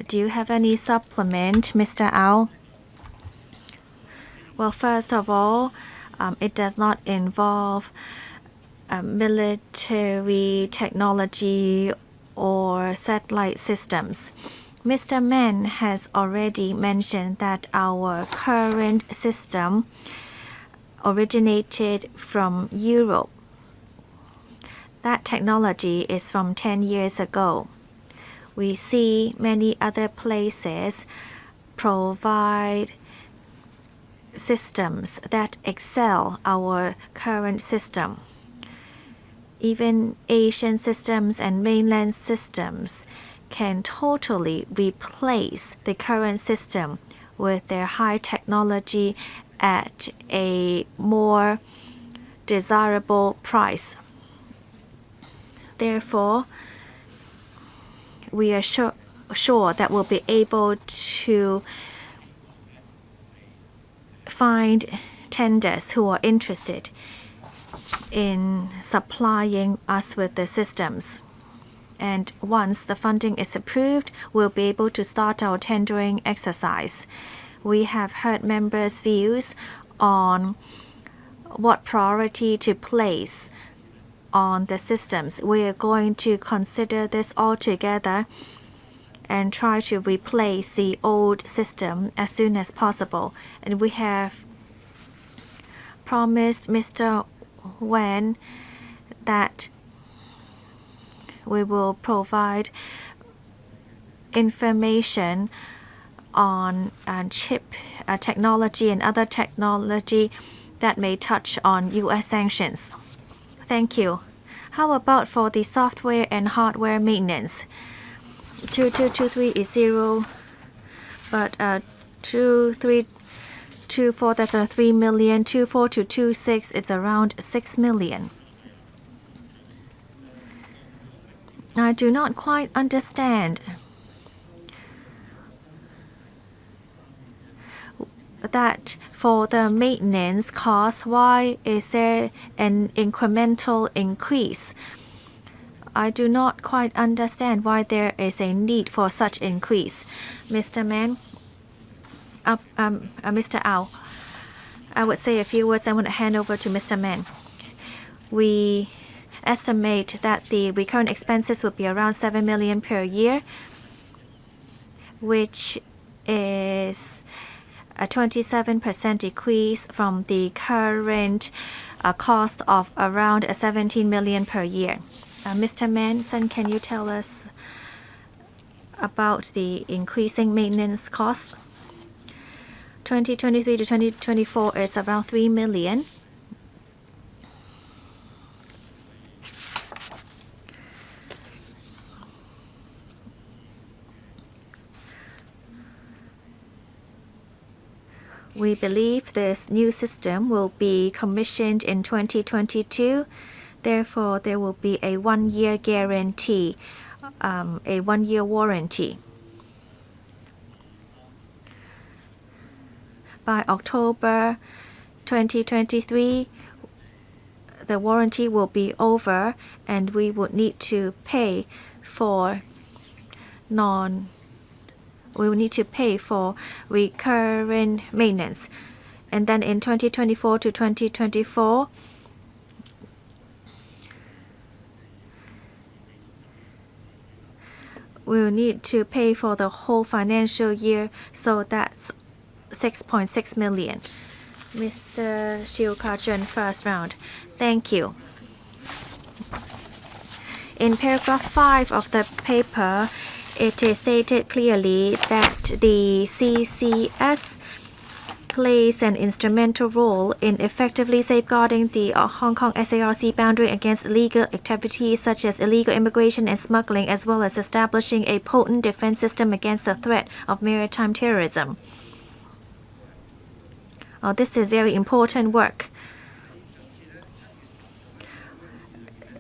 Do you have any supplement, Mr. Au? Well, first of all, it does not involve military technology or satellite systems. Mr. Mann has already mentioned that our current system originated from Europe. That technology is from 10 years ago. We see many other places provide systems that excel our current system. Even Asian systems and mainland systems can totally replace the current system with their high technology at a more desirable price. Therefore, we are sure that we'll be able to find tenders who are interested in supplying us with the systems. And once the funding is approved, we'll be able to start our tendering exercise. We have heard members' views on what priority to place on the systems. We are going to consider this all together and try to replace the old system as soon as possible. And we have promised Mr. Wen that we will provide information on chip technology and other technology that may touch on U.S. sanctions. Thank you. How about for the software and hardware maintenance? 2223 is 0, but 2324, that's around 3 million. 24 to 26, it's around 6 million. I do not quite understand that for the maintenance cost, why is there an incremental increase? I do not quite understand why there is a need for such increase. Mr. Mann, Mr. Au, I would say a few words. I want to hand over to Mr. Mann. We estimate that the recurrent expenses would be around 7 million per year, which is a 27% decrease from the current cost of around 17 million per year. Mr. Manson, can you tell us about the increasing maintenance cost? 2023 to 2024, it's around 3 million. We believe this new system will be commissioned in 2022. Therefore, there will be a 1-year guarantee, a 1-year warranty. By October 2023, the warranty will be over, and we would need to pay for recurring maintenance. And then in 2024 to 2024, we will need to pay for the whole financial year, so that's 6.6 million. Mr. Shiokajun, first round. Thank you. In paragraph 5 of the paper, it is stated clearly that the CCS plays an instrumental role in effectively safeguarding the Hong Kong SARC boundary against illegal activities such as illegal immigration and smuggling, as well as establishing a potent defense system against the threat of maritime terrorism. This is very important work.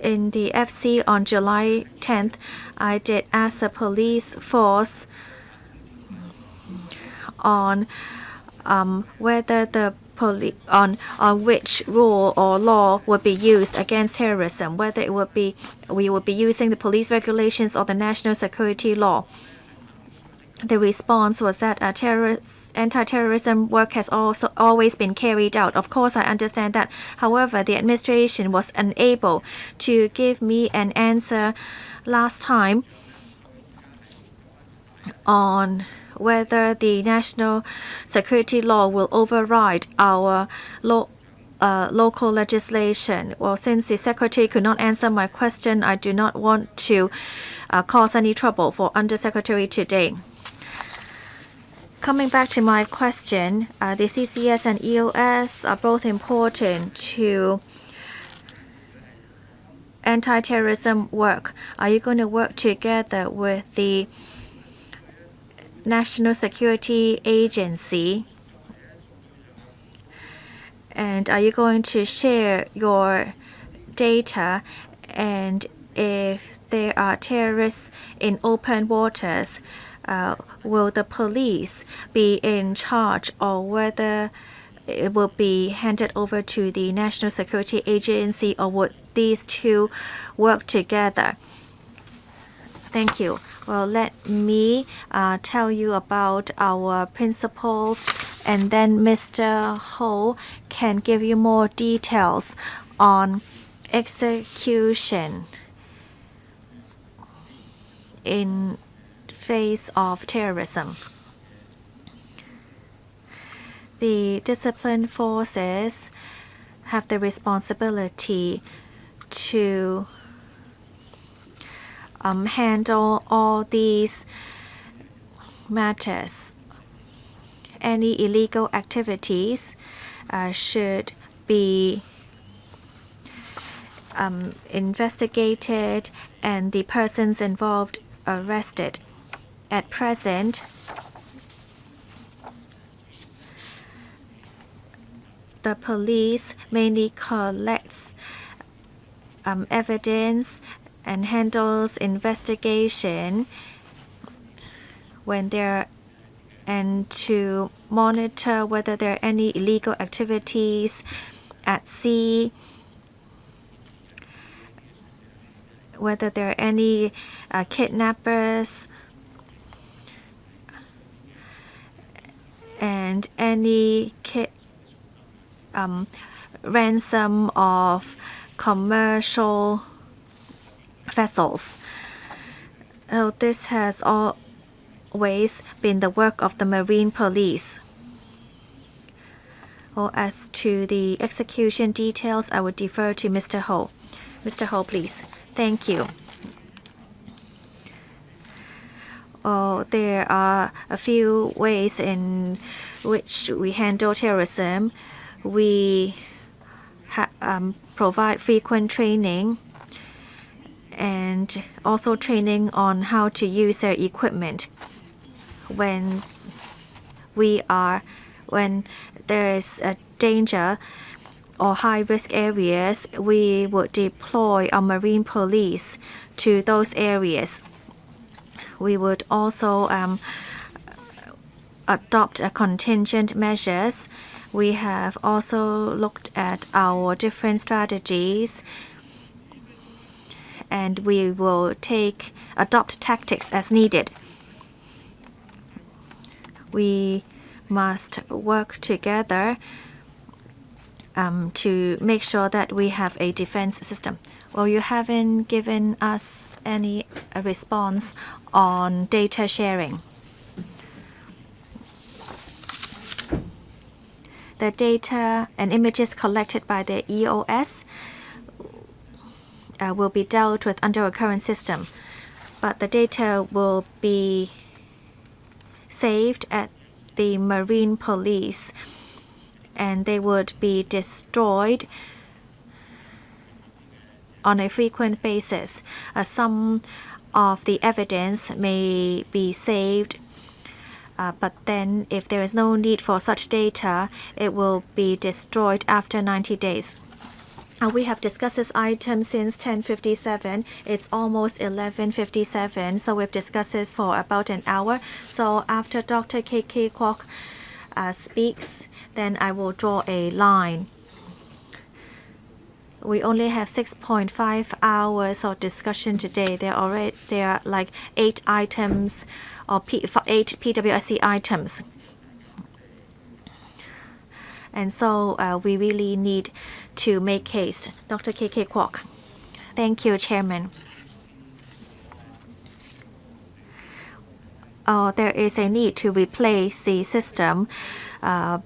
In the FC on July 10th, I did ask the police force on whether the on which rule or law would be used against terrorism, whether we would be using the police regulations or the national security law. The response was that anti-terrorism work has also always been carried out. Of course, I understand that. However, the administration was unable to give me an answer last time on whether the national security law will override our local legislation. Well, since the secretary could not answer my question, I do not want to cause any trouble for Undersecretary today. Coming back to my question, the CCS and EOS are both important to anti-terrorism work. Are you going to work together with the National Security Agency? And are you going to share your data? And if there are terrorists in open waters, will the police be in charge, or whether it will be handed over to the National Security Agency, or would these two work together? Thank you. Well, let me tell you about our principles, and then Mr. Ho can give you more details on execution in face of terrorism. The disciplined forces have the responsibility to handle all these matters. Any illegal activities should be investigated and the persons involved arrested. At present, the police mainly collects evidence and handles investigation when there, and to monitor whether there are any illegal activities at sea, whether there are any kidnappers, and any ransom of commercial vessels. This has always been the work of the Marine Police. As to the execution details, I would defer to Mr. Ho. Mr. Ho, please. Thank you. There are a few ways in which we handle terrorism. We provide frequent training and also training on how to use their equipment. When there is a danger or high-risk areas, we would deploy our Marine Police to those areas. We would also adopt contingent measures. We have also looked at our different strategies, and we will adopt tactics as needed. We must work together to make sure that we have a defense system. Well, you haven't given us any response on data sharing. The data and images collected by the EOS will be dealt with under a current system, but the data will be saved at the Marine Police, and they would be destroyed on a frequent basis. Some of the evidence may be saved But then if there is no need for such data, it will be destroyed after 90 days. We have discussed this item since 10:57. It's almost 11:57, so we've discussed this for about an hour. So after Dr. K.K. Kwok speaks, then I will draw a line. We only have 6.5 hours of discussion today. There are like 8 items or 8 PWSC items. And so we really need to make haste. Dr. K.K. Kwok. Thank you, Chairman. There is a need to replace the system by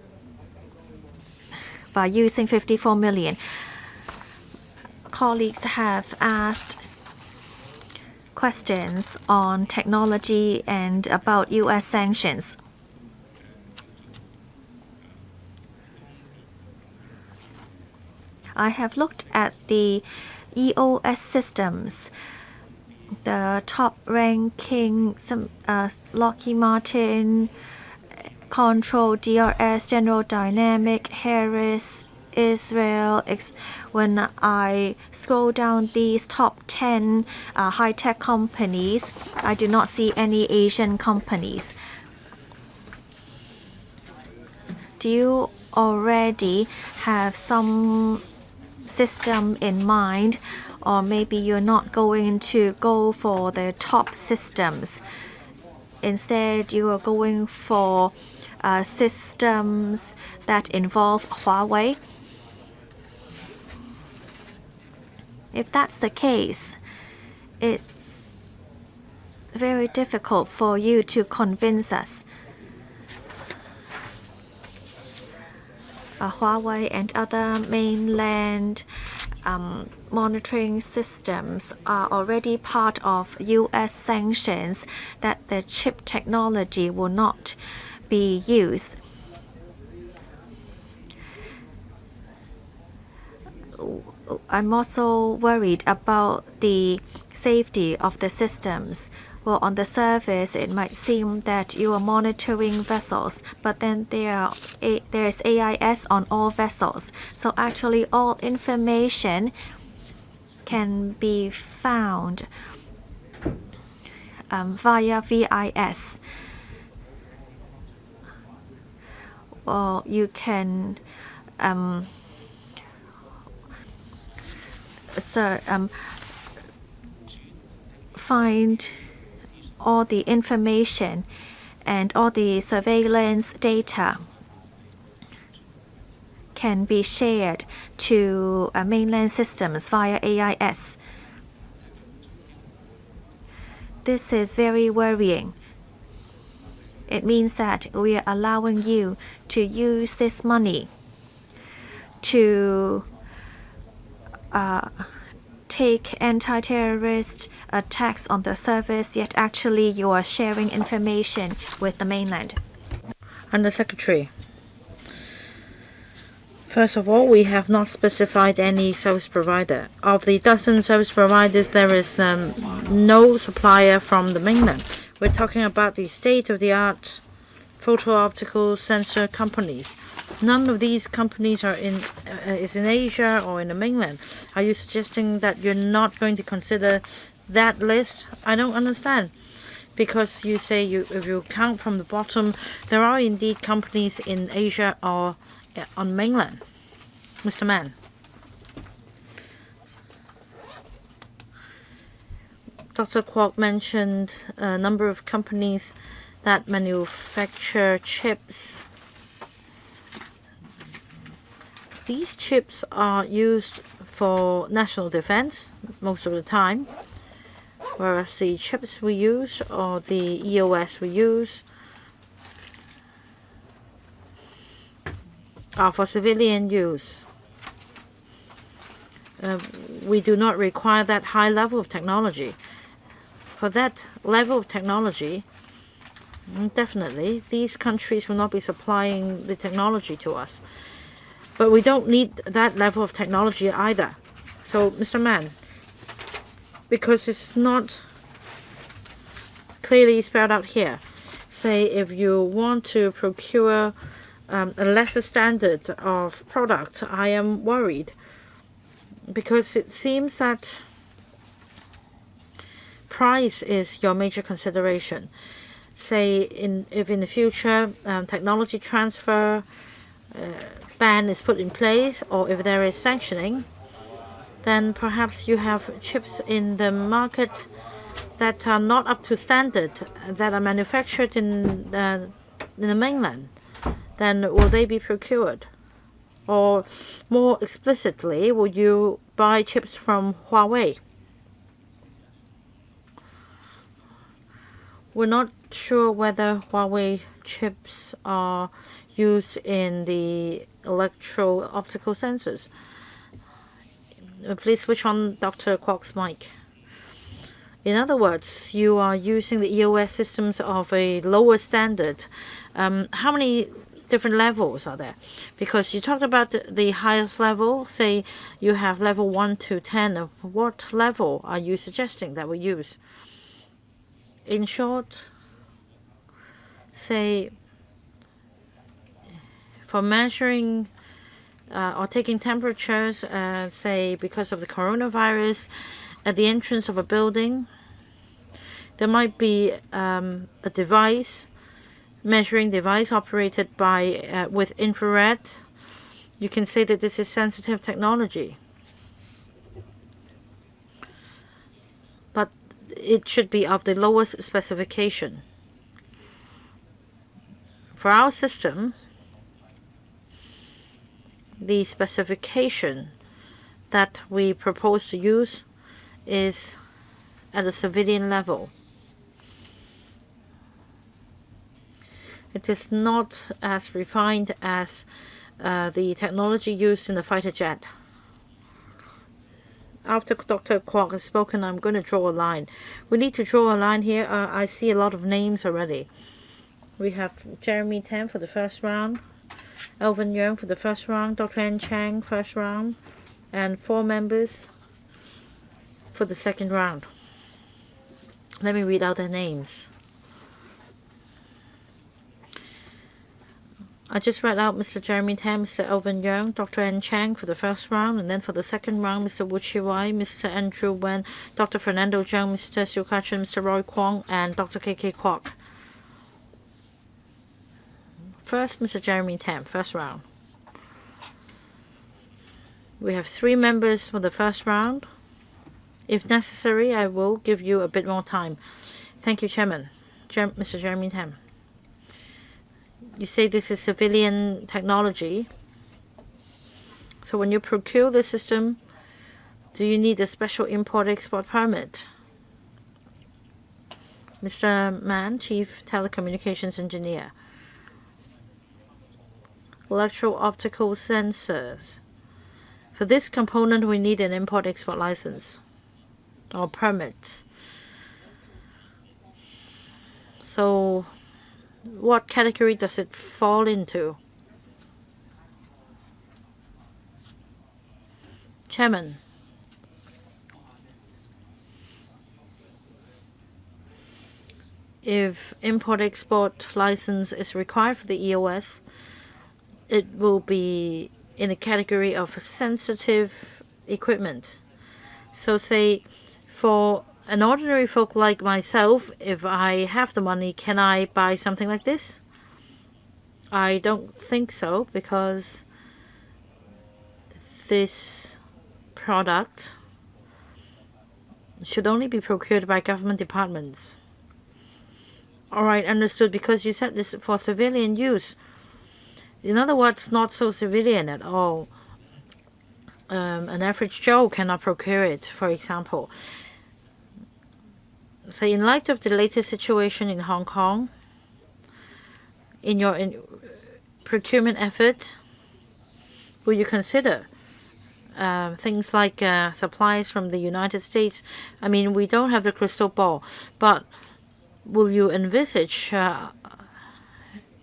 using 54 million. Colleagues have asked questions on technology and about U.S. sanctions. I have looked at the EOS systems, the top ranking, Lockheed Martin, Control, DRS, General Dynamic, Harris, Israel. When I scroll down these top 10 high-tech companies, I do not see any Asian companies. Do you already have some system in mind, or maybe you're not going to go for the top systems? Instead, you are going for systems that involve Huawei. If that's the case, it's very difficult for you to convince us. Huawei and other mainland monitoring systems are already part of U.S. sanctions that the chip technology will not be used. I'm also worried about the safety of the systems. Well, on the surface, it might seem that you are monitoring vessels, but then there is AIS on all vessels. So actually, all information can be found via VIS. Or you can find all the information and all the surveillance data can be shared to mainland systems via AIS. This is very worrying. It means that we are allowing you to use this money to take anti-terrorist attacks on the surface, yet actually you are sharing information with the mainland. Under Secretary, first of all, we have not specified any service provider. Of the dozen service providers, there is no supplier from the mainland. We're talking about the state-of-the-art photo-optical sensor companies. None of these companies is in Asia or in the mainland. Are you suggesting that you're not going to consider that list? I don't understand. Because you say if you count from the bottom, there are indeed companies in Asia or on mainland. Mr. Mann. Dr. Kwok mentioned a number of companies that manufacture chips. These chips are used for national defense most of the time, whereas the chips we use or the EOS we use are for civilian use. We do not require that high level of technology. For that level of technology, definitely, these countries will not be supplying the technology to us. But we don't need that level of technology either. So, Mr. Mann, because it's not clearly spelled out here. say if you want to procure a lesser standard of product, I am worried because it seems that price is your major consideration. Say if in the future technology transfer ban is put in place, or if there is sanctioning, then perhaps you have chips in the market that are not up to standard, that are manufactured in the mainland. Then will they be procured? Or more explicitly, will you buy chips from Huawei? We're not sure whether Huawei chips are used in the electro-optical sensors. Please switch on Dr. Kwok's mic. In other words, you are using the EOS systems of a lower standard. How many different levels are there? Because you talked about the highest level, say you have level 1 to 10. What level are you suggesting that we use? In short, say for measuring or taking temperatures, say because of the coronavirus, at the entrance of a building, there might be a device, measuring device operated by with infrared. You can say that this is sensitive technology, but it should be of the lowest specification. For our system, the specification that we propose to use is at a civilian level. It is not as refined as the technology used in the fighter jet. After Dr. Kwok has spoken, I'm going to draw a line. We need to draw a line here. I see a lot of names already. We have Jeremy Tam for the first round, Alvin Yeung for the first round, Dr. N. Chang first round, and 4 members for the second round. Let me read out their names. I just read out Mr. Jeremy Tam, Mr. Alvin Yeung, Dr. N. Chang for the first round, and then for the second round, Mr. Wu Chi-wai, Mr. Andrew Wen, Dr. Fernando Zhang, Mr. Siu Ka-chen, Mr. Roy Kwong, and Dr. K.K. Kwok. First, Mr. Jeremy Tam, first round. We have 3 members for the first round. If necessary, I will give you a bit more time. Thank you, Chairman. Mr. Jeremy Tam. You say this is civilian technology. So when you procure the system, do you need a special import-export permit? Mr. Mann, Chief Telecommunications Engineer. Electro-Optical Sensors. For this component, we need an import-export license or permit. So what category does it fall into? Chairman. If import-export license is required for the EOS, it will be in a category of sensitive equipment. So say for an ordinary folk like myself, if I have the money, can I buy something like this? I don't think so, because this product should only be procured by government departments. All right, understood, because you said this for civilian use. In other words, not so civilian at all. An average Joe cannot procure it, for example. So in light of the latest situation in Hong Kong, in your procurement effort, will you consider things like supplies from the United States? I mean, we don't have the crystal ball, but will you envisage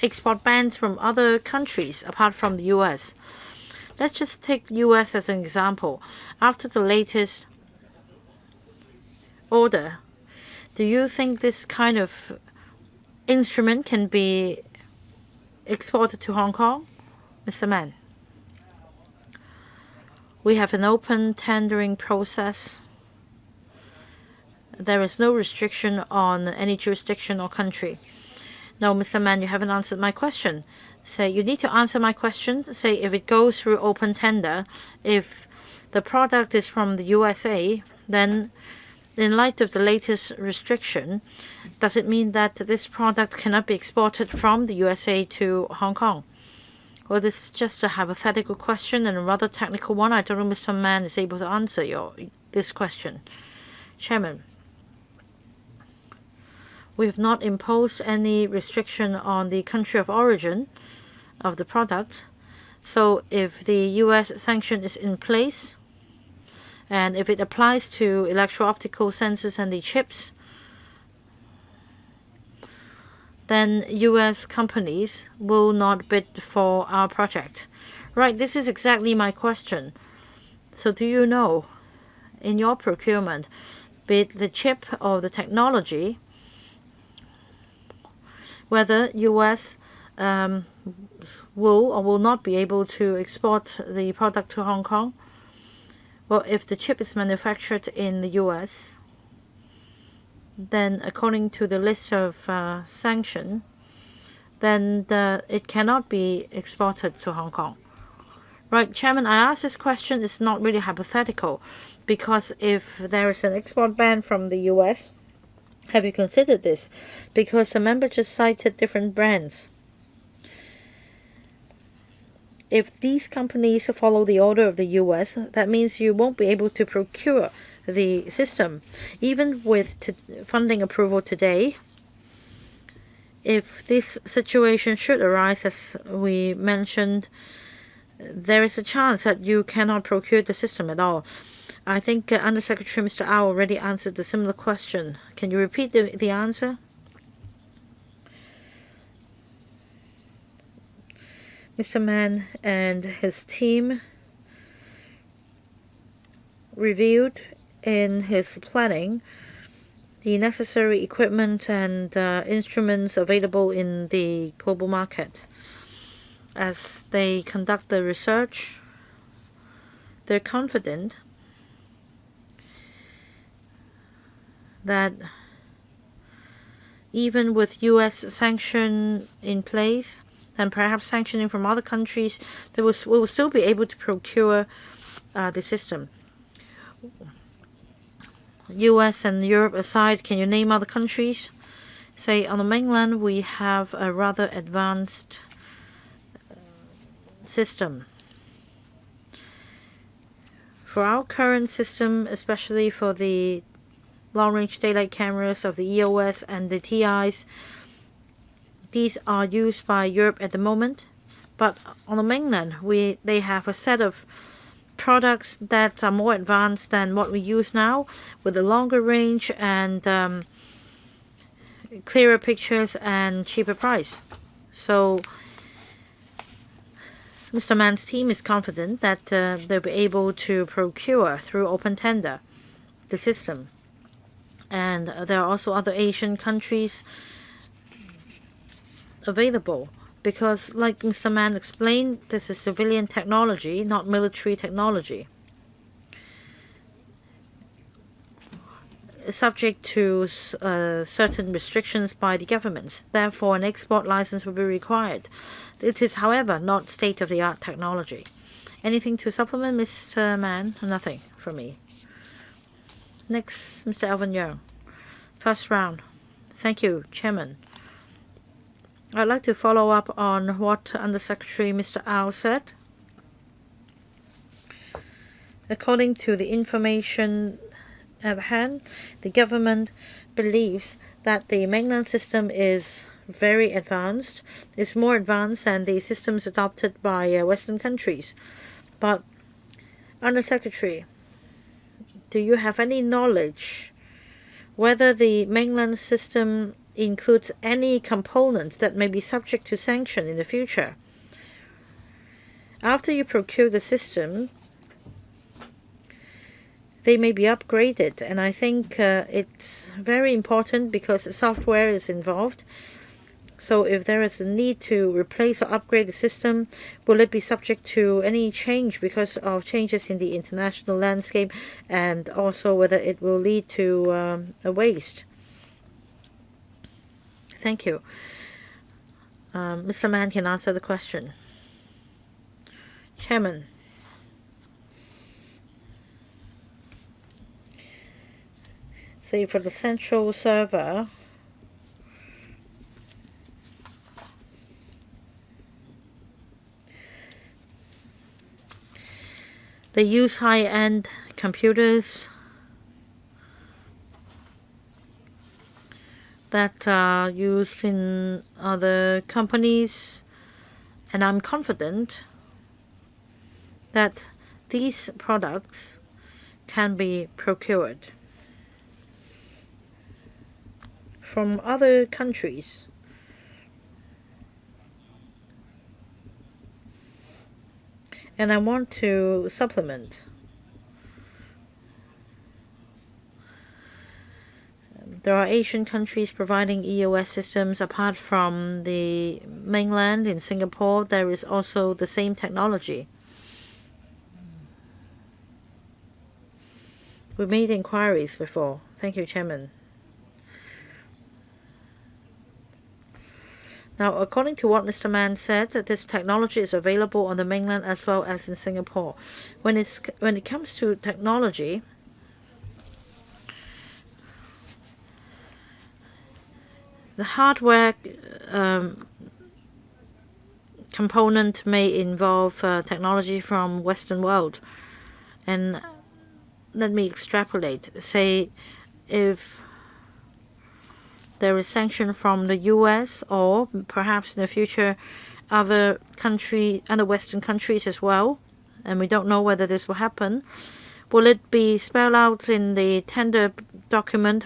export bans from other countries apart from the U.S.? Let's just take the U.S. as an example. After the latest order, do you think this kind of instrument can be exported to Hong Kong? Mr. Mann. We have an open tendering process. There is no restriction on any jurisdiction or country. No, Mr. Mann, you haven't answered my question. Say, you need to answer my question. Say, if it goes through open tender, if the product is from the USA, then in light of the latest restriction, does it mean that this product cannot be exported from the USA to Hong Kong? Well, this is just a hypothetical question and a rather technical one. I don't know if Mr. Mann is able to answer this question. Chairman, we have not imposed any restriction on the country of origin of the product. So if the US sanction is in place, and if it applies to electro-optical sensors and the chips, then US companies will not bid for our project. Right, this is exactly my question. So do you know, in your procurement, be it the chip or the technology, whether US will or will not be able to export the product to Hong Kong? Well, if the chip is manufactured in the US, then according to the list of sanction, then it cannot be exported to Hong Kong. Right, Chairman, I asked this question. It's not really hypothetical, because if there is an export ban from the US, have you considered this? Because the member just cited different brands. If these companies follow the order of the US, that means you won't be able to procure the system. Even with funding approval today, if this situation should arise, as we mentioned, there is a chance that you cannot procure the system at all. I think Undersecretary Mr. Au already answered a similar question. Can you repeat the answer? Mr. Mann and his team reviewed in his planning the necessary equipment and instruments available in the global market. As they conduct the research, they're confident that even with US sanction in place, and perhaps sanctioning from other countries, we will still be able to procure the system. US and Europe aside, can you name other countries? Say, on the mainland, we have a rather advanced system. For our current system, especially for the long-range daylight cameras of the EOS and the TIs, these are used by Europe at the moment, but on the mainland, they have a set of products that are more advanced than what we use now, with a longer range and clearer pictures and cheaper price. So Mr. Mann's team is confident that they'll be able to procure through open tender the system. And there are also other Asian countries available, because like Mr. Mann explained, this is civilian technology, not military technology. Subject to certain restrictions by the governments. Therefore, an export license will be required. It is, however, not state-of-the-art technology. Anything to supplement, Mr. Mann? Nothing from me. Next, Mr. Alvin Yeung. First round. Thank you, Chairman. I'd like to follow up on what Undersecretary Mr. Au said. According to the information at hand, the government believes that the mainland system is very advanced. It's more advanced than the systems adopted by Western countries. But, Undersecretary, do you have any knowledge whether the mainland system includes any components that may be subject to sanction in the future? After you procure the system, they may be upgraded, and I think it's very important because software is involved. So if there is a need to replace or upgrade the system, will it be subject to any change because of changes in the international landscape, and also whether it will lead to a waste? Thank you. Mr. Mann can answer the question. Chairman. Say for the central server, they use high-end computers that are used in other companies, and I'm confident that these products can be procured from other countries. And I want to supplement. There are Asian countries providing EOS systems. Apart from the mainland in Singapore, there is also the same technology. We made inquiries before. Thank you, Chairman. Now, according to what Mr. Mann said, this technology is available on the mainland as well as in Singapore. When it comes to technology, the hardware component may involve technology from Western world. And let me extrapolate. Say if there is sanction from the US or perhaps in the future other Western countries as well, and we don't know whether this will happen. Will it be spelled out in the tender document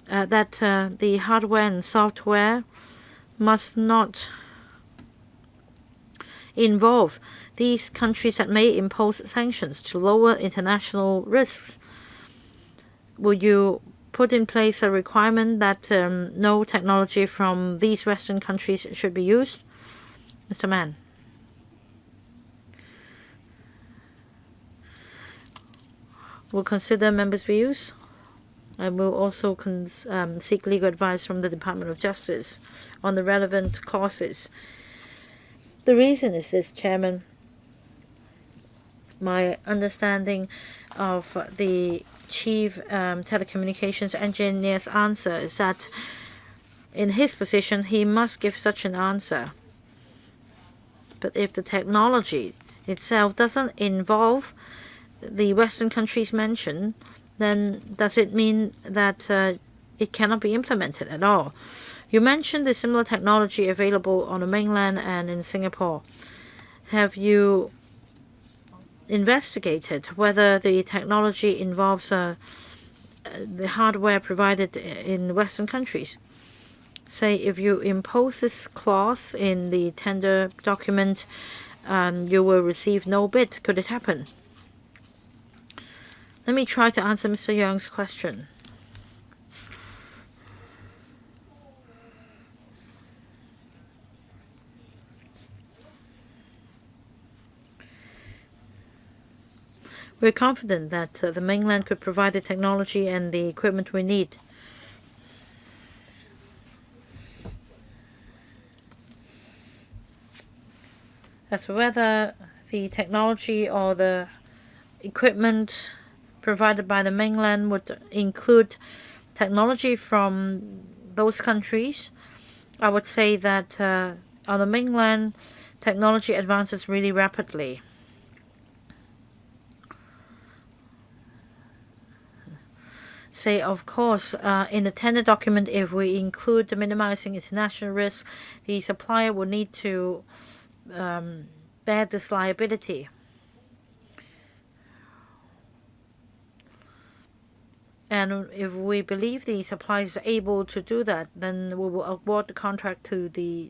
that the hardware and software must not involve these countries that may impose sanctions to lower international risks? Will you put in place a requirement that no technology from these Western countries should be used? Mr. Mann. We'll consider members' views. I will also seek legal advice from the Department of Justice on the relevant clauses. The reason is this, Chairman. My understanding of the chief telecommunications engineer's answer is that in his position he must give such an answer. But if the technology itself doesn't involve the Western countries mentioned, then does it mean that it cannot be implemented at all? You mentioned the similar technology available on the mainland and in Singapore. Have you investigated whether the technology involves the hardware provided in Western countries? Say if you impose this clause in the tender document, you will receive no bid. Could it happen? Let me try to answer Mr. Young's question. We're confident that the mainland could provide the technology and the equipment we need. As for whether the technology or the equipment provided by the mainland would include technology from those countries, I would say that on the mainland, technology advances really rapidly. Say, of course, in the tender document, if we include the minimizing international risk, the supplier will need to bear this liability. And if we believe the supplier is able to do that, then we will award the contract to the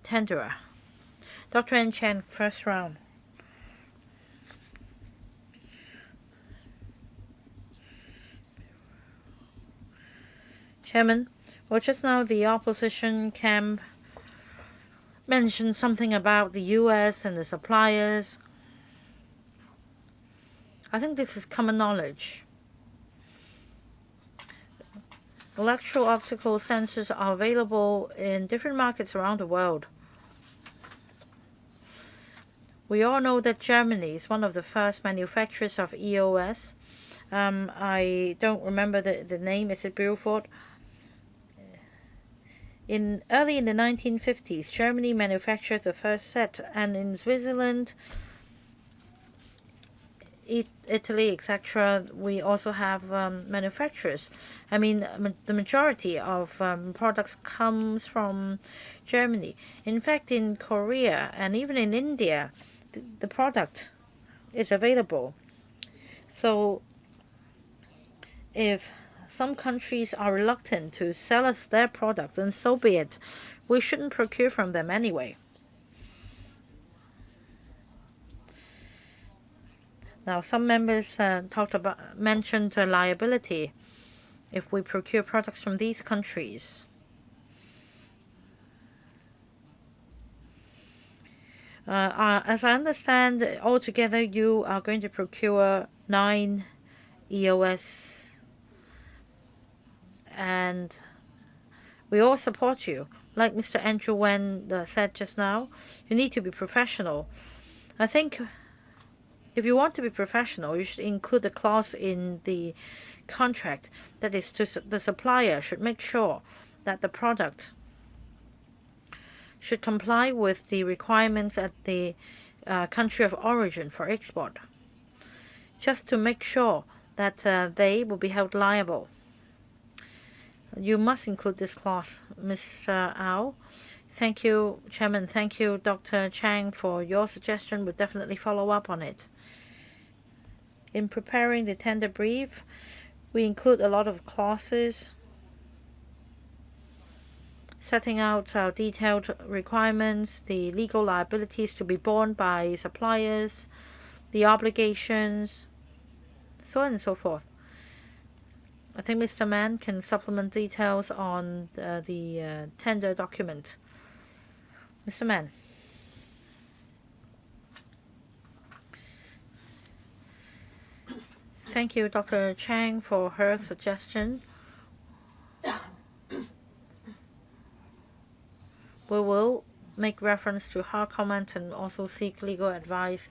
tenderer. Dr. N. Chen, first round. Chairman, Well, just now the opposition camp mentioned something about the US and the suppliers. I think this is common knowledge. Electro-optical sensors are available in different markets around the world. We all know that Germany is one of the first manufacturers of EOS. I don't remember the name. Is it Beaufort? Early in the 1950s, Germany manufactured the first set, and in Switzerland, Italy, etc., we also have manufacturers. I mean, the majority of products comes from Germany. In fact, in Korea and even in India, the product is available. So if some countries are reluctant to sell us their products, then so be it. We shouldn't procure from them anyway. Now, some members mentioned liability if we procure products from these countries. As I understand, altogether you are going to procure 9 EOS, and we all support you. Like Mr. Andrew Wen said just now, you need to be professional. I think if you want to be professional, you should include a clause in the contract that is the supplier should make sure that the product should comply with the requirements at the country of origin for export, just to make sure that they will be held liable. You must include this clause, Mr. Au. Thank you, Chairman. Thank you, Dr. Chang, for your suggestion. We'll definitely follow up on it. In preparing the tender brief, we include a lot of clauses setting out our detailed requirements, the legal liabilities to be borne by suppliers, the obligations, so on and so forth. I think Mr. Mann can supplement details on the tender document. Mr. Mann. Thank you, Dr. Chang, for her suggestion. We will make reference to her comment and also seek legal advice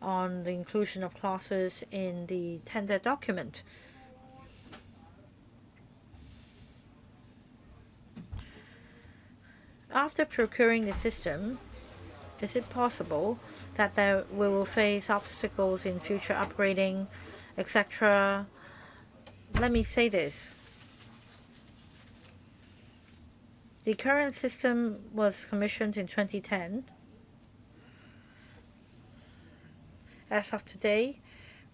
on the inclusion of clauses in the tender document. After procuring the system, is it possible that we will face obstacles in future upgrading, etc.? Let me say this. The current system was commissioned in 2010. As of today,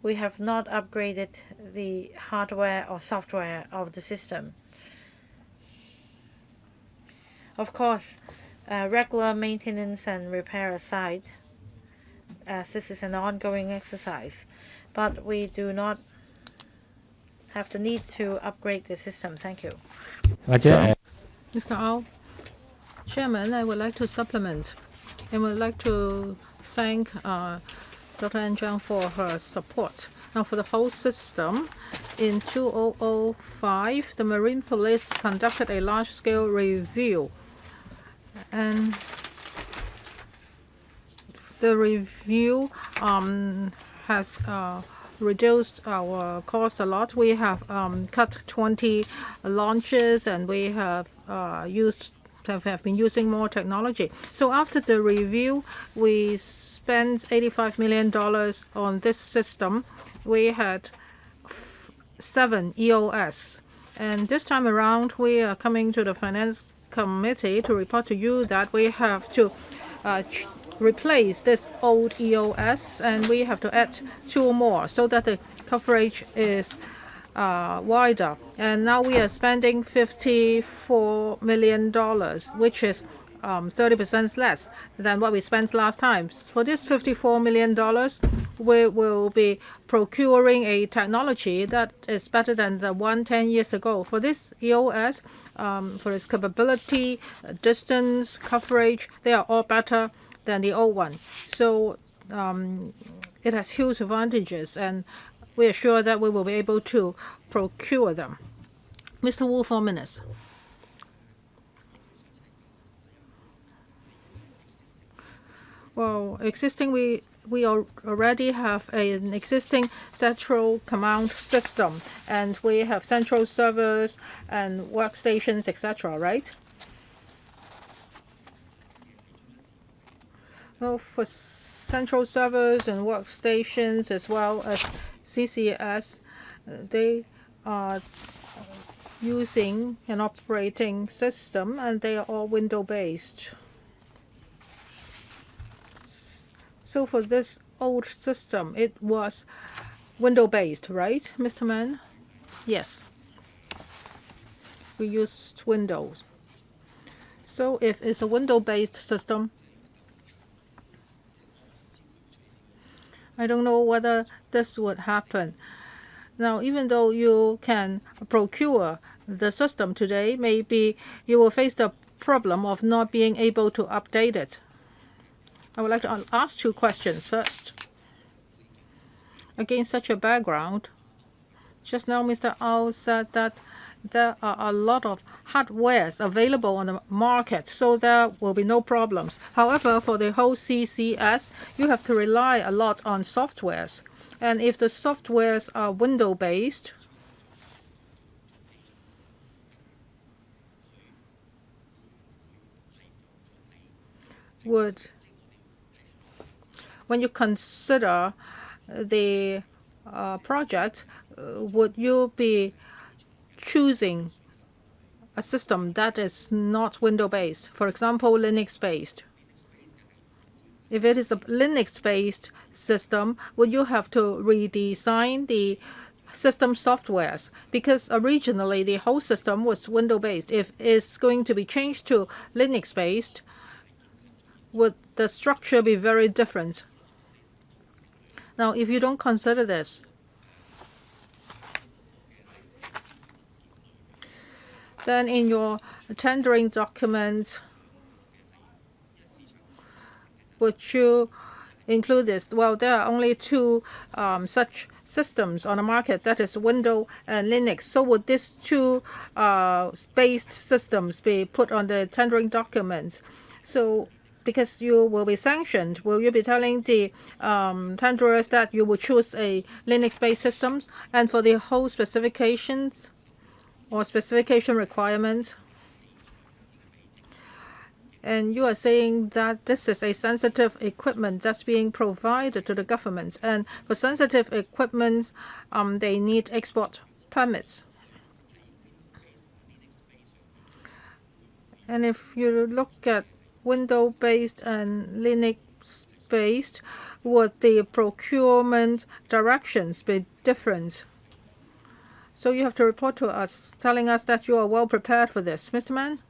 we have not upgraded the hardware or software of the system. Of course, regular maintenance and repair aside, as this is an ongoing exercise, but we do not have the need to upgrade the system. Thank you. Mr. Au, Chairman, I would like to supplement and would like to thank Dr. An Zhang for her support. Now, for the whole system, in 2005, the Marine Police conducted a large-scale review. And the review has reduced our cost a lot. We have cut 20 launches, and we have been using more technology. So after the review, we spent $85 million on this system. We had 7 EOS. And this time around, we are coming to the Finance Committee to report to you that we have to replace this old EOS, and we have to add 2 more so that the coverage is wider. And now we are spending $54 million, which is 30% less than what we spent last time. For this $54 million, we will be procuring a technology that is better than the one 10 years ago. For this EOS, for its capability, distance, coverage, they are all better than the old one. So it has huge advantages, and we are sure that we will be able to procure them. Mr. Wu, 4 minutes. Well, we already have an existing central command system, and we have central servers and workstations, etc., right? Well, for central servers and workstations as well as CCS, they are using an operating system, and they are all window-based. So for this old system, it was window-based, right, Mr. Mann? Yes. We used Windows. So if it's a window-based system, I don't know whether this would happen. Now, even though you can procure the system today, maybe you will face the problem of not being able to update it. I would like to ask 2 questions. First, against such a background, just now Mr. Au said that there are a lot of hardwares available on the market, so there will be no problems. However, for the whole CCS, you have to rely a lot on softwares. And if the softwares are window-based, when you consider the project, would you be choosing a system that is not window-based, for example, Linux-based? If it is a Linux-based system, would you have to redesign the system softwares? Because originally the whole system was window-based. If it's going to be changed to Linux-based, would the structure be very different? Now, if you don't consider this, then in your tendering documents, would you include this? Well, there are only 2 such systems on the market, that is Windows and Linux. So would these 2 based systems be put on the tendering documents? So because you will be sanctioned, will you be telling the tenderers that you will choose a Linux-based system? And for the whole specifications or specification requirements, and you are saying that this is a sensitive equipment that's being provided to the government, and for sensitive equipments, they need export permits. And if you look at Windows-based and Linux-based, would the procurement directions be different? So you have to report to us, telling us that you are well prepared for this. Mr. Mann?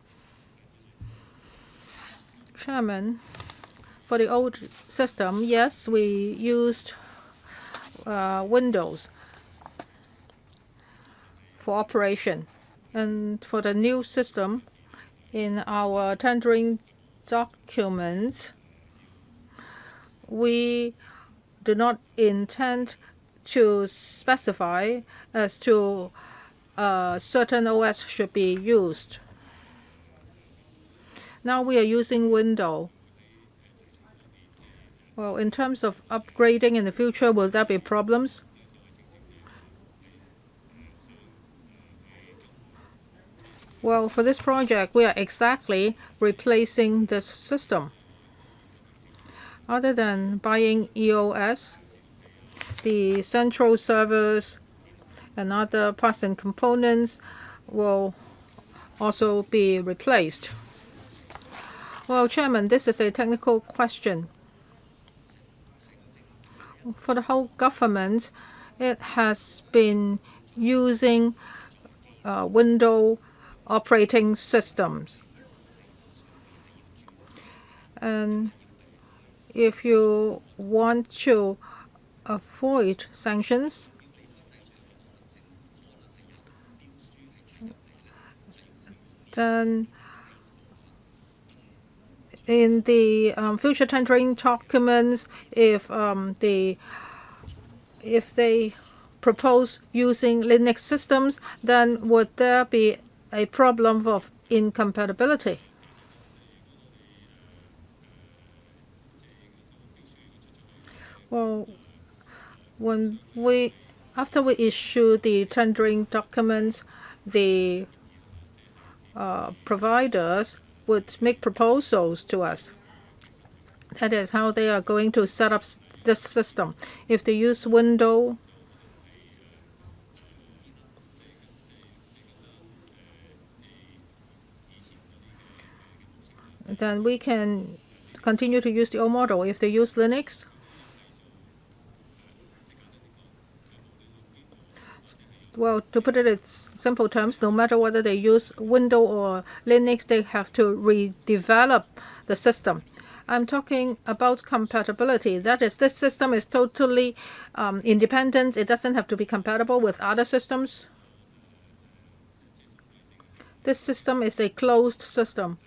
Chairman, for the old system, yes, we used Windows for operation. And for the new system, in our tendering documents, we do not intend to specify as to certain OS should be used. Now we are using Windows. Well, in terms of upgrading in the future, will there be problems? Well, for this project, we are exactly replacing this system. Other than buying EOS, the central servers and other parts and components will also be replaced. Well, Chairman, this is a technical question. For the whole government, it has been using Windows operating systems. And if you want to avoid sanctions, then in the future tendering documents, if they propose using Linux systems, then would there be a problem of incompatibility? Well, after we issue the tendering documents, the providers would make proposals to us. That is how they are going to set up this system. If they use Windows, then we can continue to use the old model. If they use Linux, well, to put it in simple terms, no matter whether they use Windows or Linux, they have to redevelop the system. I'm talking about compatibility. That is, this system is totally independent. It doesn't have to be compatible with other systems. This system is a closed system.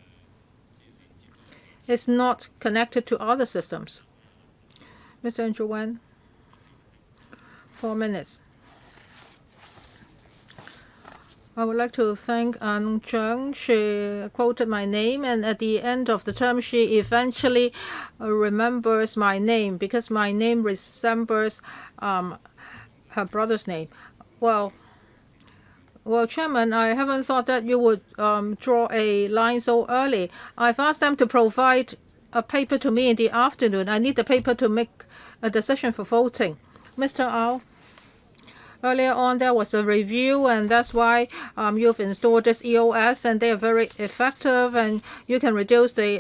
It's not connected to other systems. Mr. Andrew Wen, 4 minutes. I would like to thank An Zheng. She quoted my name, and at the end of the term, she eventually remembers my name because my name resembles her brother's name. Well, Chairman, I haven't thought that you would draw a line so early. I've asked them to provide a paper to me in the afternoon. I need the paper to make a decision for voting. Mr. Au, earlier on there was a review, and that's why you've installed this EOS, and they are very effective, and you can reduce the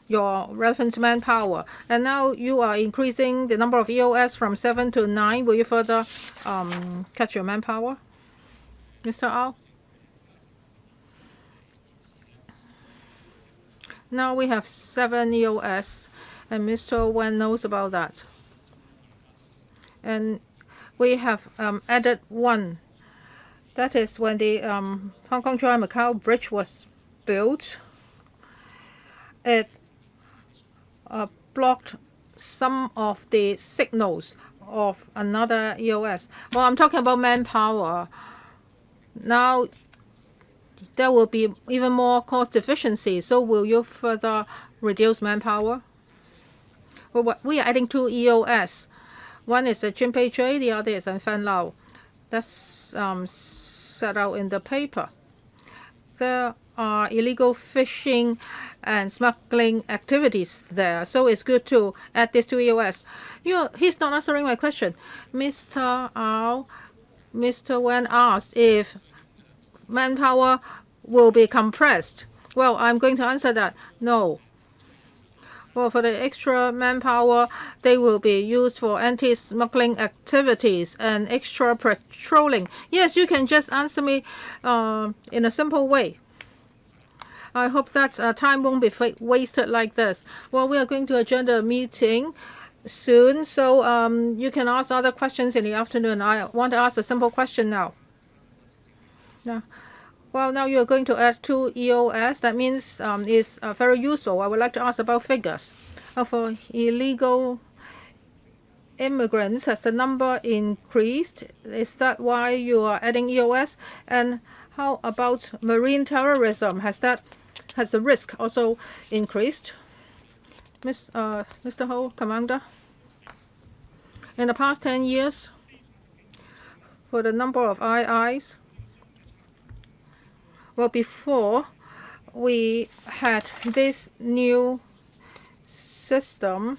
your relevant manpower. And now you are increasing the number of EOS from 7 to 9. Will you further cut your manpower, Mr. Au? Now we have 7 EOS, and Mr. Wen knows about that. And we have added 1. That is when the Hong Kong Macau bridge was built. It blocked some of the signals of another EOS. Well, I'm talking about manpower. Now there will be even more cost efficiency. So will you further reduce manpower? We are adding 2 EOS. One is the Pt2, the other is in Fan Lao. That's set out in the paper. There are illegal fishing and smuggling activities there, so it's good to add these 2 EOS. He's not answering my question. Mr. Au, Mr. Wen asked if manpower will be compressed. Well, I'm going to answer that. No. Well, for the extra manpower, they will be used for anti-smuggling activities and extra patrolling. Yes, you can just answer me in a simple way. I hope that time won't be wasted like this. Well, we are going to adjourn the meeting soon, so you can ask other questions in the afternoon. I want to ask a simple question now. Well, now you're going to add 2 EOS. That means it's very useful. I would like to ask about figures. For illegal immigrants, has the number increased? Is that why you are adding EOS? And how about marine terrorism? Has the risk also increased? Mr. Ho, Commander? In the past 10 years, for the number of IIs, well, before we had this new system,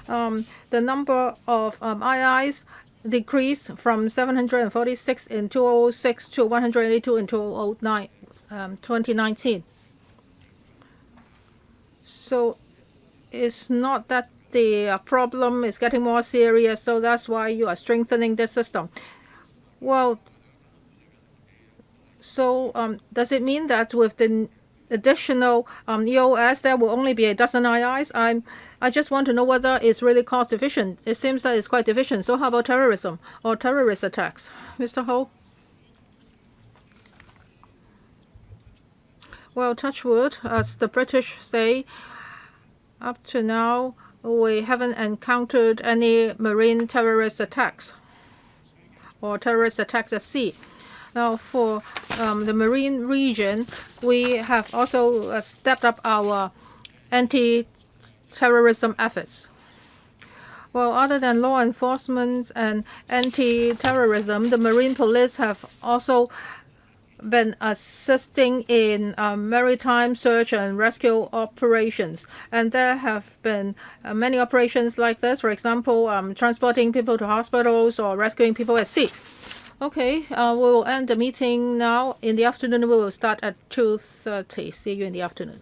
the number of IIs decreased from 746 in 2006 to 182 in 2019. So it's not that the problem is getting more serious, so that's why you are strengthening the system. Well, so does it mean that with the additional EOS, there will only be a dozen IIs? I just want to know whether it's really cost efficient. It seems that it's quite efficient. So how about terrorism or terrorist attacks? Mr. Ho? Well, touch wood, as the British say, up to now, we haven't encountered any marine terrorist attacks or terrorist attacks at sea. Now, for the marine region, we have also stepped up our anti-terrorism efforts. Well, other than law enforcement and anti-terrorism, the marine police have also been assisting in maritime search and rescue operations. And there have been many operations like this, for example, transporting people to hospitals or rescuing people at sea. Okay, we will end the meeting now. In the afternoon, we will start at 2:30. See you in the afternoon.